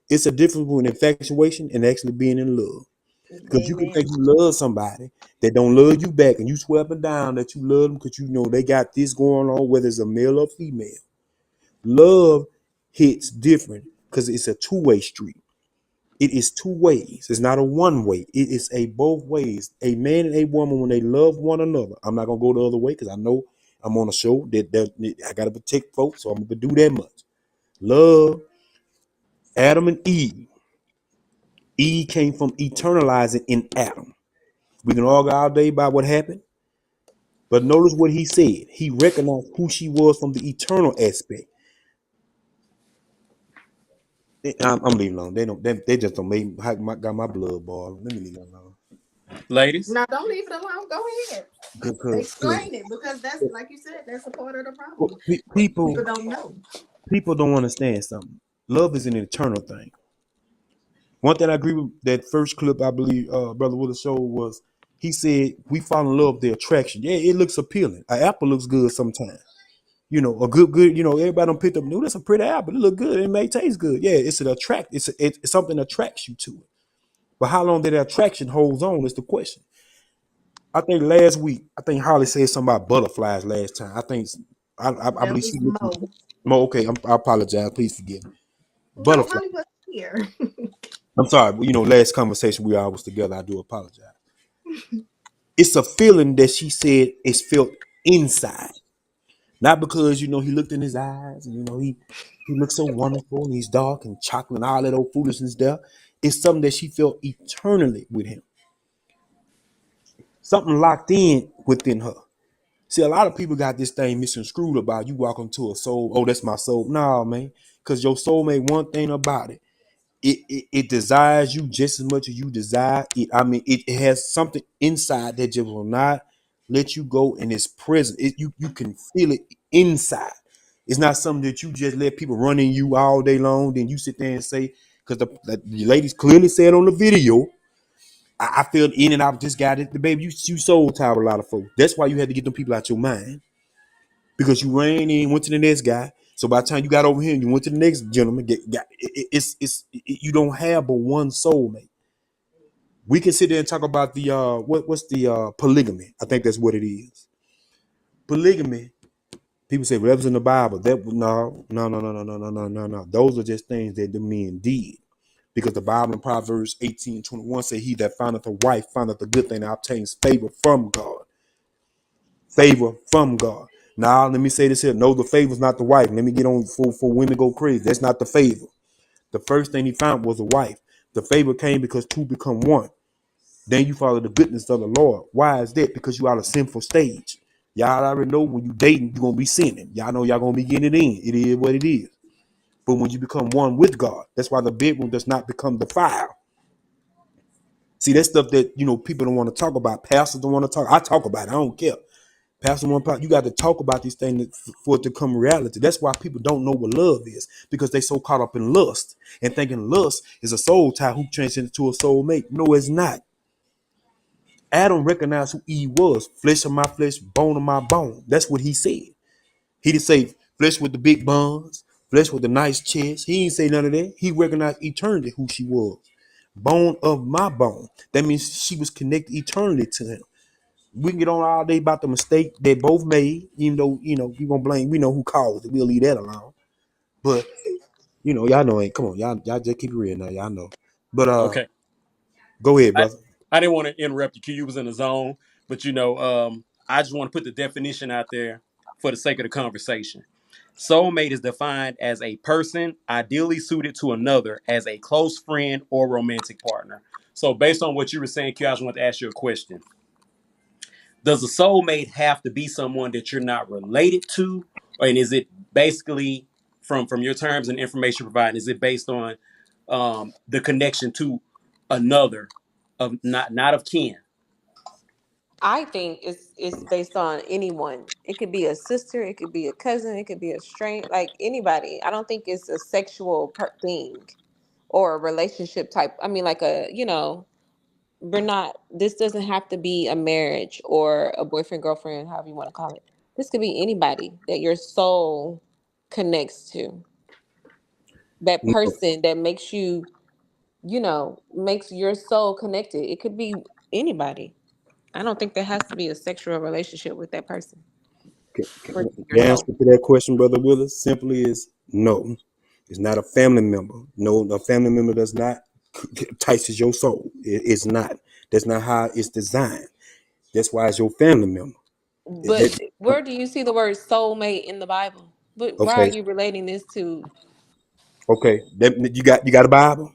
It's a difference between infatuation and actually being in love. Because you can Amen. think you love somebody that don't love you back, and you swear up and down that you love them because you know they got this going on, whether it's a male or female. Love hits different because it's a two-way street. It is two ways. It's not a one way. It is a both ways. A man and a woman, when they love one another. I'm not gonna go the other way because I know I'm on a show that I gotta protect folks, so I'm gonna do that much. Love, Adam and Eve. Eve came from eternalizing in Adam. We can argue all day about what happened, but notice what he said. He recognized who she was from the eternal aspect. I'm leaving alone. They don't. They just don't make got my blood boiling. Let me leave it alone. Ladies, No, don't leave it alone. Go ahead. Because Explain it, because that's like you said, that's a part of the problem. People people don't know. people don't understand something. Love is an eternal thing. One thing I agree with that first clip I believe Brother Willis showed was he said we fall in love with the attraction. Yeah, it looks appealing. An apple looks good sometimes. A good, everybody don't pick up. No, that's a pretty apple. It look good. It may taste good. Yeah, it's an attract. It's something that attracts you to it. But how long that attraction holds on is the question. I think last week, I think Holly said something about butterflies last time. I That believe was she mentioned. Mo. Mo, okay, I apologize. Please forgive me. No, Butterfly. Holly was here. I'm sorry. Last conversation we all was together. I do apologize. It's a feeling that she said is felt inside, not because he looked in his eyes and he looks so wonderful and he's dark and chocolate and all that old foolishness there. It's something that she felt eternally with him. Something locked in within her. See, a lot of people got this thing misconstrued about you walk into a soul. Oh, that's my soul. No, man, because your soul made one thing about it. It desires you just as much as you desire it. I mean, it has something inside that just will not let you go, and it's present. You can feel it inside. It's not something that you just let people run in you all day long. Then you sit there and say, because the ladies clearly said on the video, I feel in and out. Just got it, the baby. You soul tied with a lot of folks. That's why you had to get them people out your mind, because you ran in, went to the next guy. So by the time you got over here and you went to the next gentleman, you don't have but one soulmate. We can sit there and talk about the what's the polygamy. I think that's what it is. Polygamy. People say, well, that was in the Bible. That no. Those are just things that the men did. Because the Bible in Proverbs 18:21 say, he that findeth a wife findeth a good thing and obtains favor from God. Favor from God. Now, let me say this here. No, the favor is not the wife. Let me get on for women go crazy. That's not the favor. The first thing he found was a wife. The favor came because two become one. Then you follow the goodness of the Lord. Why is that? Because you out of sinful stage. Y'all already know when you dating, you're gonna be sinning. Y'all know y'all gonna be getting it in. It is what it is. But when you become one with God, that's why the bedroom does not become defiled. See, that's stuff that people don't want to talk about. Pastors don't want to talk. I talk about it. I don't care. Pastor one part, you got to talk about these things for it to come reality. That's why people don't know what love is, because they so caught up in lust and thinking lust is a soul tie who transcends into a soulmate. No, it's not. Adam recognized who Eve was. Flesh of my flesh, bone of my bone. That's what he said. He didn't say flesh with the big buns, flesh with the nice chest. He didn't say none of that. He recognized eternity who she was. Bone of my bone. That means she was connected eternally to him. We can get on all day about the mistake they both made, even though, we gonna blame, we know who caused it. We'll leave that alone. But, y'all know ain't, come on, y'all just keep it real now, y'all know. But Okay. go ahead, I, brother. I didn't want to interrupt you. You was in the zone, but I just want to put the definition out there for the sake of the conversation. Soulmate is defined as a person ideally suited to another as a close friend or romantic partner. So, based on what you were saying, Q, I just want to ask you a question. Does a soulmate have to be someone that you're not related to, and is it basically from your terms and information provided? Is it based on the connection to another of not of kin? I think it's based on anyone. It could be a sister, it could be a cousin, it could be a stranger, like anybody. I don't think it's a sexual thing or a relationship type. I mean, like we're not. This doesn't have to be a marriage or a boyfriend girlfriend, however you want to call it. This could be anybody that your soul connects to. That No, person that makes you, makes your soul connected. It could be anybody. I don't think there has to be a sexual relationship with that person for it to be your the answer soul. to that question, Brother Willis, simply is no. It's not a family member. No, a family member does not entices your soul. It's not. That's not how it's designed. That's why it's your family member. But where do you see the word soulmate in the Bible? But why are Okay, you relating this to? okay. You got a Bible?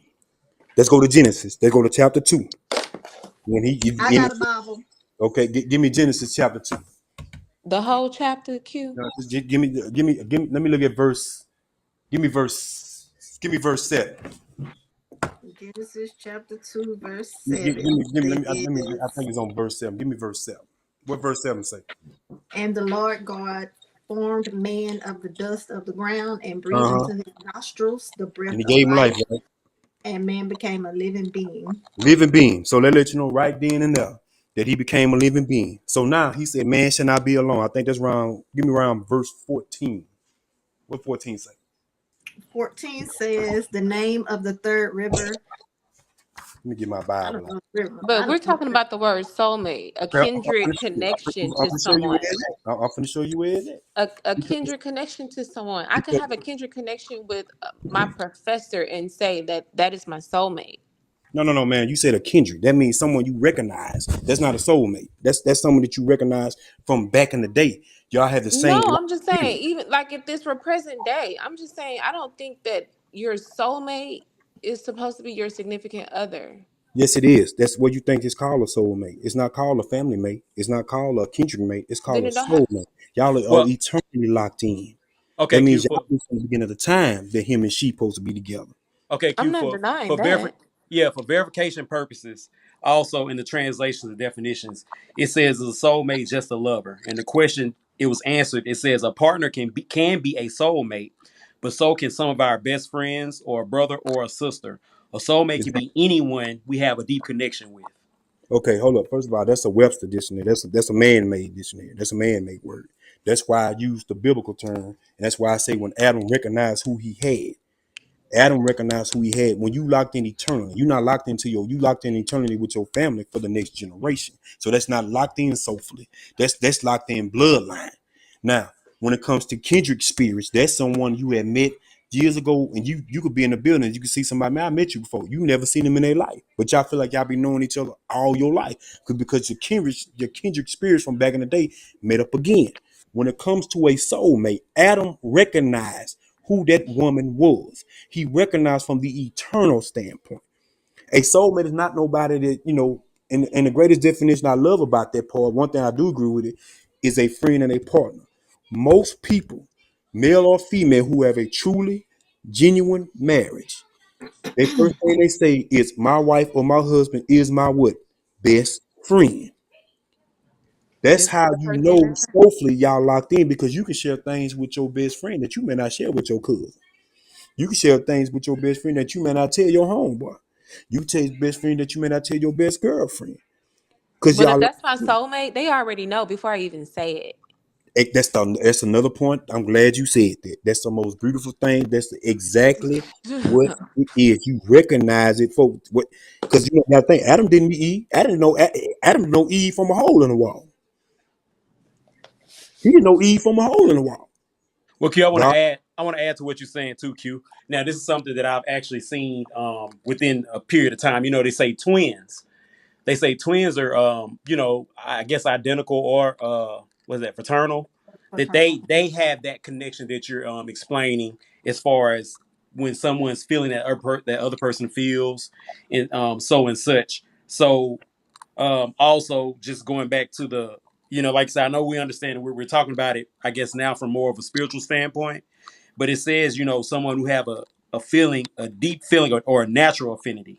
Let's go to Genesis. Let's go to chapter 2. When he I got a Bible. okay, give me Genesis chapter 2. The whole chapter, Q? Just give me. Let me look at verse. Give me verse. Give me verse 7. Genesis chapter 2, verse Give 7 me. I says, think it's on verse 7. Give me verse 7. What verse 7 say? and the Lord God formed man of the dust of the ground and breathed Uh huh. into his nostrils the And breath he of gave him life, life, right? and man became a living being. Living being. So let you know right then and there that he became a living being. So now he said, "Man shall not be alone." I think that's around. Give me around verse 14. What 14 say? 14 says, the name of the third river. Let me get my I don't Bible out. know the river. But I we're don't know. talking about the word soulmate, a I'm kindred connection to finna show you where someone. it's at. I'm finna show you where it's at. A Because, kindred connection to someone. I could because have a kindred connection with my professor and say that that is my soulmate. no, man. You said a kindred. That means someone you recognize. That's not a soulmate. That's someone that you recognize from back in the day. Y'all had the same No, life I'm just saying, experience. even like if this were present day, I'm just saying I don't think that your soulmate is supposed to be your significant other. Yes, it is. That's what you think is called a soulmate. It's not called a family mate. It's not called a kindred mate. It's called Then a it don't have. soulmate. Y'all are Well, eternally locked in. That okay, Q means for y'all from the beginning of the time that him and she supposed to be together. okay, I'm Q not for denying that. for verification purposes. Also, in the translations and definitions, it says is a soulmate just a lover. And the question it was answered, it says a partner can be a soulmate, but so can some of our best friends or a brother or a sister. A soulmate can be anyone we have a deep connection with. Okay, hold up. First of all, that's a Webster dictionary. That's a man-made dictionary. That's a man-made word. That's why I use the biblical term, and that's why I say when Adam recognized who he had. Adam recognized who he had. When you locked in eternally, you're not locked into you locked in eternally with your family for the next generation. So that's not locked in soulfully. That's locked in bloodline. Now, when it comes to kindred spirits, that's someone you had met years ago, and you could be in the building, you could see somebody, man, I met you before. You never seen them in their life. But y'all feel like y'all be knowing each other all your life. Because your kindred spirits from back in the day met up again. When it comes to a soulmate, Adam recognized who that woman was. He recognized from the eternal standpoint. A soulmate is not nobody that, and the greatest definition I love about that part, one thing I do agree with it, is a friend and a partner. Most people, male or female, who have a truly genuine marriage, the first thing they say is my wife or my husband is my what? Best friend. That's This is how the you first thing know I said. hopefully y'all locked in, because you can share things with your best friend that you may not share with your cousin. You can share things with your best friend that you may not tell your homeboy. You can tell your best friend that you may not tell your best girlfriend. Cause But if y'all, that's my soulmate, they already know before I even say it. that's another point. I'm glad you said that. That's the most beautiful thing. That's exactly what it is. You recognize it for what, because you got to think. Adam didn't meet Eve. Adam didn't know Eve from a hole in the wall. He didn't know Eve from a hole in the wall. Well, Q, I want to God, add. I want to add to what you're saying too, Q. Now, this is something that I've actually seen within a period of time. You know, they say twins. They say twins are, I guess identical or was that fraternal? That Paternal. they have that connection that you're explaining as far as when someone's feeling that other person feels, and so and such. So also just going back to the, like I said, I know we understand we're talking about it, I guess now from more of a spiritual standpoint, but it says, someone who have a feeling, a deep feeling or a natural affinity.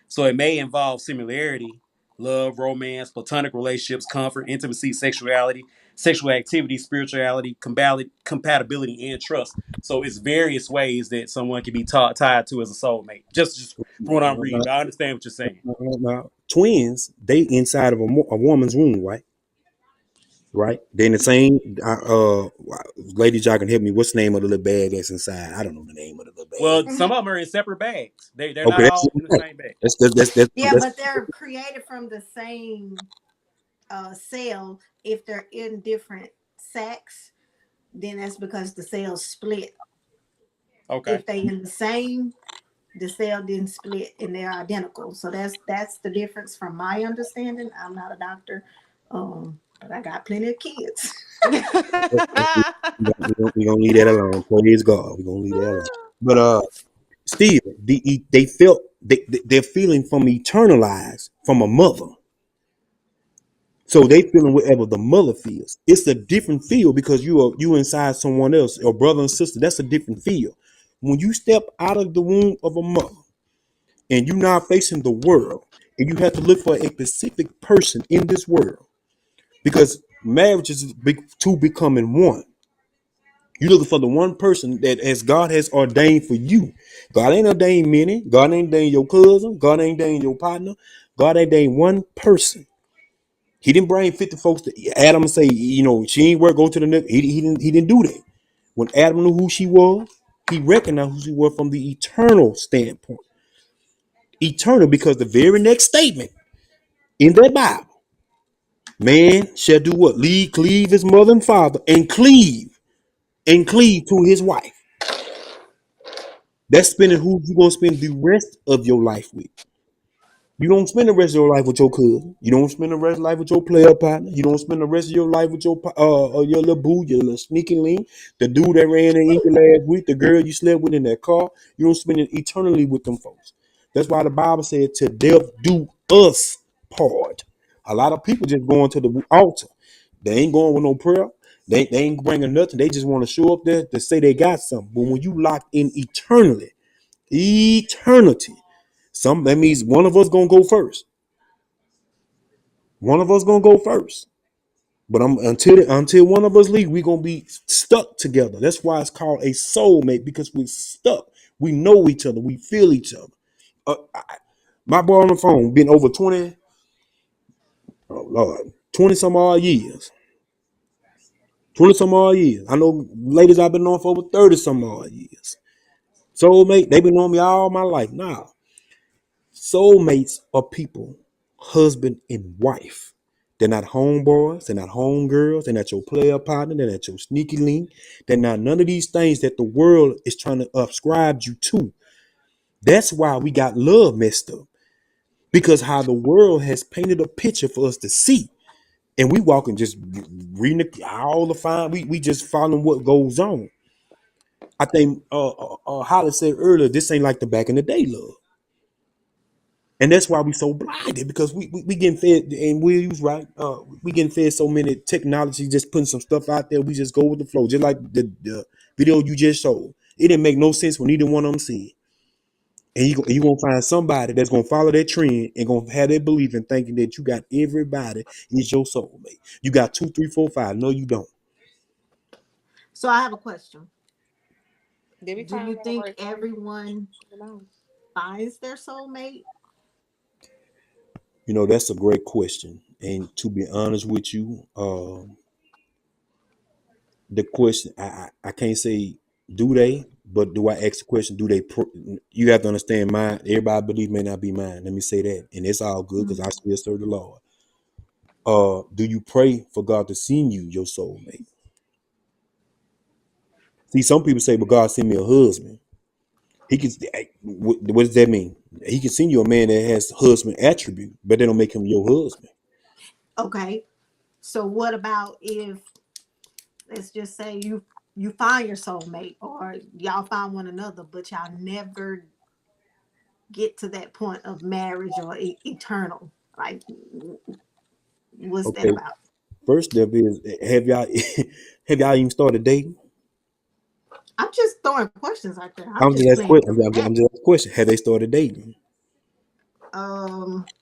So it may involve similarity, love, romance, platonic relationships, comfort, intimacy, sexuality, sexual activity, spirituality, compatibility, and trust. So it's various ways that someone can be tied to as a soulmate. Just from what I'm reading, but I understand what you're saying. now, twins, they inside of a woman's womb, right? Right. Then the same, ladies, y'all can help me. What's the name of the little bag that's inside? I don't know the name of the little bag. Well, some of them are in separate bags. They're Okay, not that's all the in the thing. same bag. Yeah, That's but they're created from the same cell. If they're in different sacs, then that's because the cells split. Okay. If they in the same, the cell didn't split and they're identical. So that's the difference from my understanding. I'm not a doctor, but I got plenty of kids. we gonna leave that alone. Praise God. We're gonna leave that alone. But still, they felt they're feeling from eternalized from a mother. So they feeling whatever the mother feels. It's a different feel because you inside someone else, your brother and sister. That's a different feel. When you step out of the womb of a mother and you now facing the world, and you have to look for a specific person in this world, because marriage is two becoming one. You're looking for the one person that as God has ordained for you. God ain't ordained many. God ain't ordained your cousin. God ain't ordained your partner. God ain't ordained one person. He didn't bring 50 folks to Adam and say, she ain't work, go to the next. He didn't do that. When Adam knew who she was, he recognized who she was from the eternal standpoint. Eternal, because the very next statement in that Bible, man shall do what? Cleave his mother and father, and cleave to his wife. That's spending who you gonna spend the rest of your life with. You don't spend the rest of your life with your cousin. You don't spend the rest of your life with your player partner. You don't spend the rest of your life with your little boo, your little sneaky link, the dude that ran in you last week, the girl you slept with in that car. You don't spend it eternally with them folks. That's why the Bible said, "To death do us part." A lot of people just going to the altar. They ain't going with no prayer. They ain't bringing nothing. They just want to show up there to say they got something. But when you lock in eternity. That means one of us gonna go first. One of us gonna go first. But until one of us leave, we gonna be stuck together. That's why it's called a soulmate, because we're stuck. We know each other. We feel each other. My boy on the phone been over 20, oh Lord, 20 some odd years. 20 some odd years. I know ladies I've been on for over 30 some odd years. Soulmate, they been on me all my life. Nah. Soulmates are people, husband and wife. They're not homeboys, they're not homegirls, they're not your player partner, they're not your sneaky link. They're not none of these things that the world is trying to ascribe you to. That's why we got love messed up. Because how the world has painted a picture for us to see. And we walking just reading all the fine, we just following what goes on. I think Holli said earlier, this ain't like the back in the day love. And that's why we so blinded, because we getting fed, and we was right. We getting fed so many technology, just putting some stuff out there. We just go with the flow, just like the video you just showed. It didn't make no sense when neither one of them see it. And you gonna find somebody that's gonna follow that trend and gonna have that belief and thinking that you got everybody is your soulmate. You got 2, 3, 4, 5. No, you don't. So I have a question. Did we Do find you out the think word soulmate? everyone finds their soulmate? You know, that's a great question. And to be honest with you, the question I can't say do they, but do I ask the question? Do they? You have to understand, mine. Everybody belief may not be mine. Let me say that, and it's all good because I still serve the Lord. Do you pray for God to send you your soulmate? See, some people say, "But God send me a husband." He can. What does that mean? He can send you a man that has husband attribute, but they don't make him your husband. Okay. So what about if, let's just say, you find your soulmate, or y'all find one another, but y'all never get to that point of marriage or eternal? Like, what's that Okay. about? First step is, have y'all have y'all even started dating? I'm just throwing questions out there. I'm I'm just just asking playing question. devil's I'm advocate. just asking question. Have they started dating?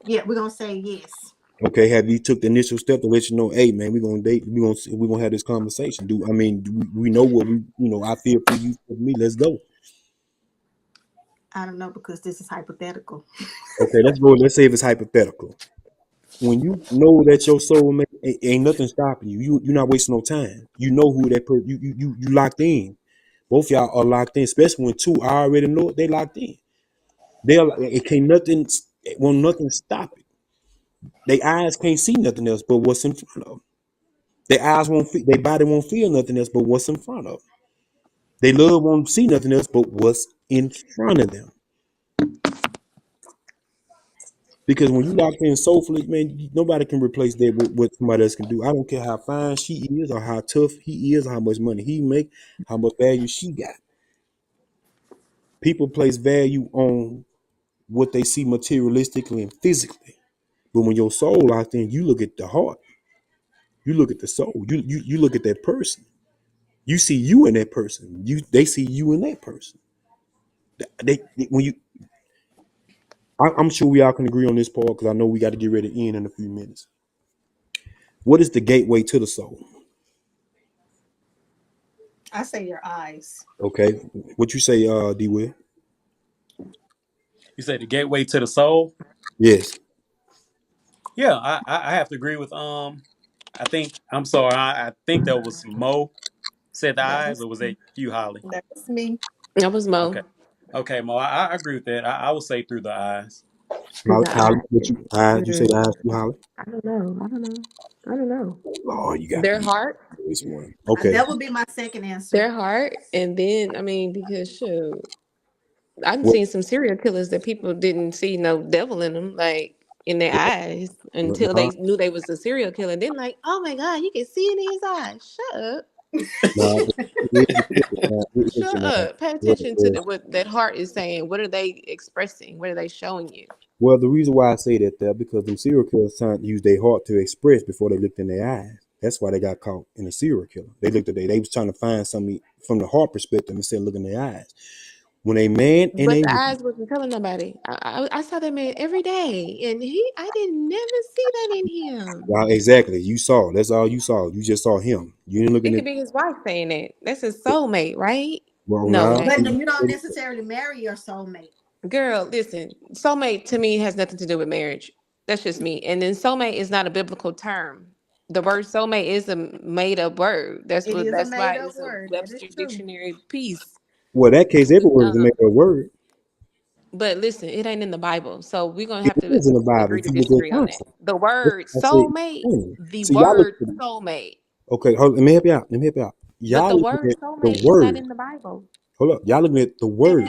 Yeah, we're gonna say yes. Okay, have you took the initial step to let you know, hey man, we're gonna date, we're gonna have this conversation. Do we know what I feel for you, for me, let's go. I don't know, because this is hypothetical. Okay, let's go. Let's say if it's hypothetical. When you know that your soulmate, ain't nothing stopping you. You're not wasting no time. You know who that person, you locked in. Both y'all are locked in, especially when two I already know it, they locked in. It can't nothing, it won't nothing stop it. Their eyes can't see nothing else but what's in front of them. Their eyes won't feel, their body won't feel nothing else but what's in front of them. They love won't see nothing else but what's in front of them. Because when you locked in soulfully, man, nobody can replace that with what somebody else can do. I don't care how fine she is or how tough he is or how much money he make, how much value she got. People place value on what they see materialistically and physically. But when your soul locked in, you look at the heart, you look at the soul, you look at that person. You see you in that person. They see you in that person. When you I'm sure we all can agree on this part, because I know we got to get ready to end in a few minutes. What is the gateway to the soul? I say your eyes. Okay, what you say, D. Will? You say the gateway to the soul? Yes. Yeah, I have to agree with I think I'm sorry, I think that was Mo said the That eyes, was or was that you, Holly? that was me. That was Okay. Mo. Okay, Mo, I agree with that. I would say through the eyes. Through the Holly, eye. what you say the eyes too, Holly? I don't know. I don't know. I don't know. Oh, you got to Their be heart. this one. Okay. That would be my second answer. Their heart. And then, I mean, because shoot, I've What? seen some serial killers that people didn't see no devil in them, like in their eyes, until Nah, they knew they was a serial killer. Then, like, oh my God, you can see it in his eyes. Shut up. nah, it is a killer, nah, it is Shut a, nah. up. Pay attention to what that heart is saying. What are they expressing? What are they showing you? Well, the reason why I say that there, because them serial killers trying to use their heart to express before they looked in their eyes. That's why they got caught in a serial killer. They looked at they was trying to find something from the heart perspective instead of looking in their eyes. When a man and But a the eyes wasn't telling nobody. I saw that man every day, and I didn't never see that in him. Well, exactly, you saw. That's all you saw. You just saw him. You didn't look It in could it. be his wife saying that. That's his soulmate, right? Well, No, now it But ain't. you don't necessarily marry your soulmate. Girl, listen. Soulmate to me has nothing to do with marriage. That's just me. And then soulmate is not a biblical term. The word soulmate is a made up word. It is a That's made why up it's a word. That is Webster true. dictionary piece. well, that case everywhere is a matter of word. But listen, it ain't in the Bible. So we're gonna It have to is in the Bible agree if to you look at disagree on that. context. The That's word why I say soulmate, plain. the See, y'all look word at it. soulmate. Okay, hold, let me help you out. Let me help you out. But Y'all the looking word at the soulmate is not word. in the Bible. Hold up. Y'all looking at the word.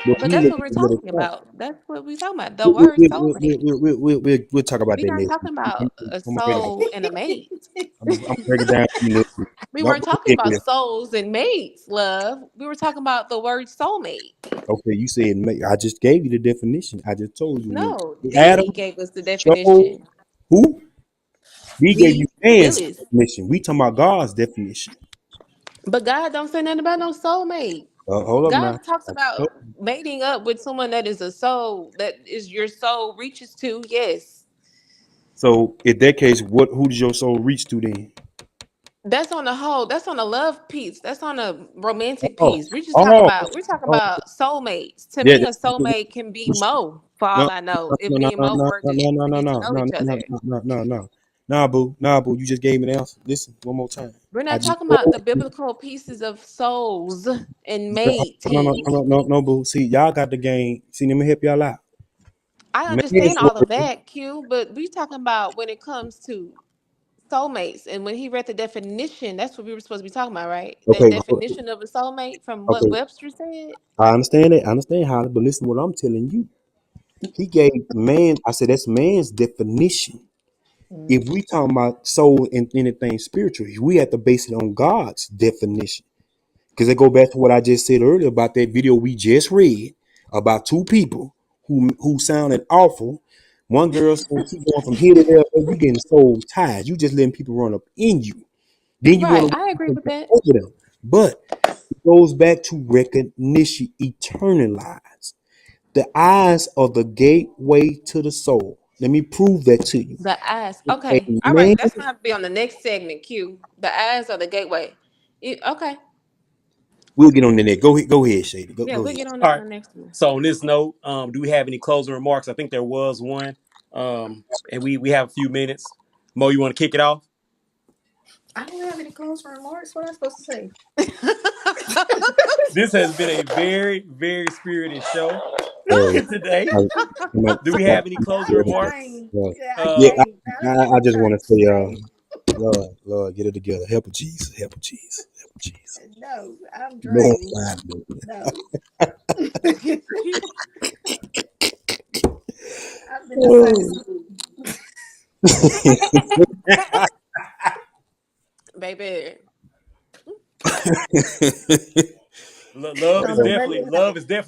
But But you that's let, what we're let it talking go. about. That's what we're talking about. The word soulmate. We'll talk about We're that not next talking week. about a I'm gonna break it down. soul and a mate. I'm gonna break it down to you next week. We No, weren't but talking yeah, about yeah. souls and mates, love. We were talking about the word soulmate. Okay, you said I just gave you the definition. I just told you No, when Adam D gave us the chose definition. who? He gave you D man's Willis. definition. We talking about God's definition. But God don't say nothing about no soulmate. Hold up now. God talks I about told- mating up with someone that is a soul, that is your soul reaches to. Yes. So in that case, who does your soul reach to then? That's on the whole, that's on a love piece. That's on a romantic Oh, piece. oh, We're talking oh. about soulmates. To Yeah, me, a soulmate can be Mo, for no, all I know. If no, me no, and no, Mo no, were no, to no, no, no, get to no, know no, each no, other. no, no, no. Nah, boo. You just gave me the answer. Listen, one more time. We're I not just talking about told the you. biblical pieces of souls and No, no, mating. no, no, no, boo. See, y'all got the game. See, let me help y'all out. I Man's understand all of word. that, Q, but we talking about when it comes to soulmates. And when he read the definition, that's what we were supposed to be talking about, right? That Okay, definition of a soulmate from what okay. Webster said. I understand it. I understand how, but listen to what I'm telling you. He gave man. I said that's man's definition. If we talking about soul and anything spiritual, we have to base it on God's definition. Because they go back to what I just said earlier about that video we just read about two people who sounded awful. One girl said keep going from here to there, and you getting so tired. You just letting people run up in you. Then you Right. want I agree to with that. over them. But it goes back to recognition, eternalized. The eyes are the gateway to the soul. Let me prove that to you. The eyes. A Okay. All man, right. That's gonna have to be on the next segment, Q. The eyes are the gateway. Okay. we'll get on the net. Go ahead, Shady. Yeah, Go we'll ahead. get on All that right. one next one. So on this note, do we have any closing remarks? I think there was one. And we have a few minutes. Mo, you want to kick it off? I don't have any closing remarks. What am I supposed to say? This has been a very, very spirited show Uh, today. I, I, Do we have any closing I remarks? can't. uh, Yeah, I yeah, Um, can't. I done been I to just want church to say, today. Lord, get it together. Help of Jesus. Help of Jesus. Help of Jesus. No, I'm No, drained. No. I've been to Sunday no. school. Baby. love is Don't let definitely it happen.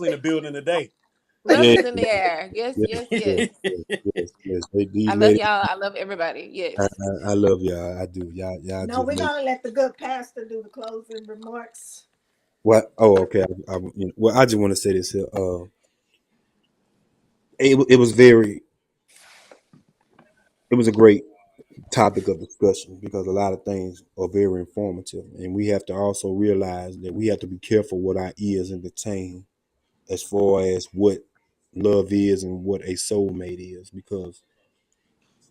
in the building today. Love Yeah, is in the air. Yes, yeah, yes, yeah, yes. yes. Hey, I these love ladies, y'all. I love everybody. Yes. I love y'all. I do. Y'all No, just we're make gonna let the good pastor do the closing remarks. what? Oh, okay. Well, I just want to say this here. It was it was a great topic of discussion because a lot of things are very informative, and we have to also realize that we have to be careful what our ears entertain as far as what love is and what a soulmate is, because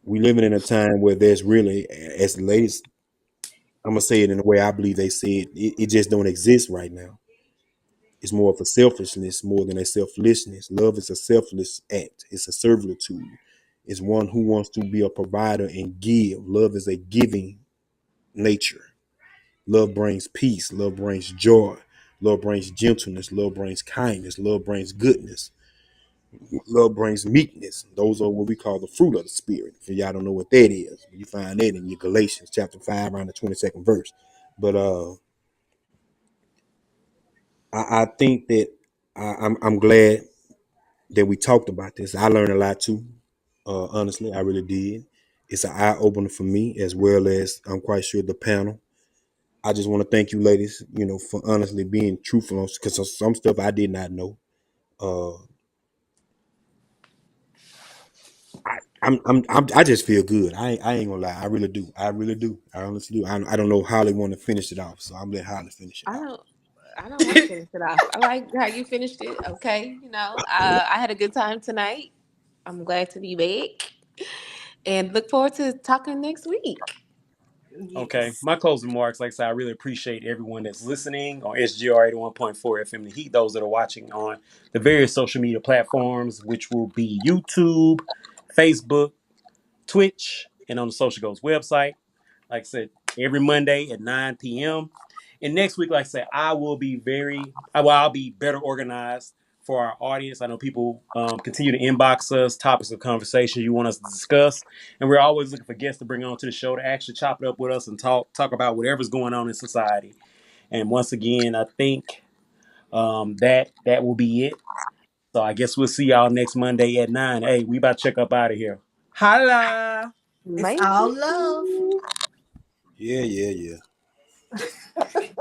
we living in a time where there's really, as the ladies, I'm gonna say it in the way I believe they say it just don't exist right now. It's more of a selfishness more than a selflessness. Love is a selfless act. It's a servitude. It's one who wants to be a provider and give. Love is a giving nature. Love brings peace. Love brings joy. Love brings gentleness. Love brings kindness. Love brings goodness. Love brings meekness. Those are what we call the fruit of the spirit. If y'all don't know what that is, you find that in your Galatians chapter 5, around the 22nd verse. But I think that I'm glad that we talked about this. I learned a lot too. Honestly, I really did. It's an eye opener for me as well as I'm quite sure the panel. I just want to thank you, ladies, for honestly being truthful because some stuff I did not know. Uh, I just feel good. I ain't gonna lie. I really do. I really do. I honestly do. I don't know how they want to finish it off, so I'm let Holly finish it I off. don't I don't want to finish it off. I like how you finished it. Okay. I had a good time tonight. I'm glad to be back and look forward to talking next week. Okay, Yes. my closing remarks. Like I said, I really appreciate everyone that's listening on SGR 81.4 FM. The Heat, those that are watching on the various social media platforms, which will be YouTube, Facebook, Twitch, and on the Social Goals website. Like I said, every Monday at 9 p.m. And next week, like I said, I'll be better organized for our audience. I know people continue to inbox us topics of conversation you want us to discuss, and we're always looking for guests to bring on to the show to actually chop it up with us and talk about whatever's going on in society. And once again, I think that will be it. So I guess we'll see y'all next Monday at 9. Hey, we about to check up out of here. Holla! It's Maybe. all love. Yeah, yeah, yeah.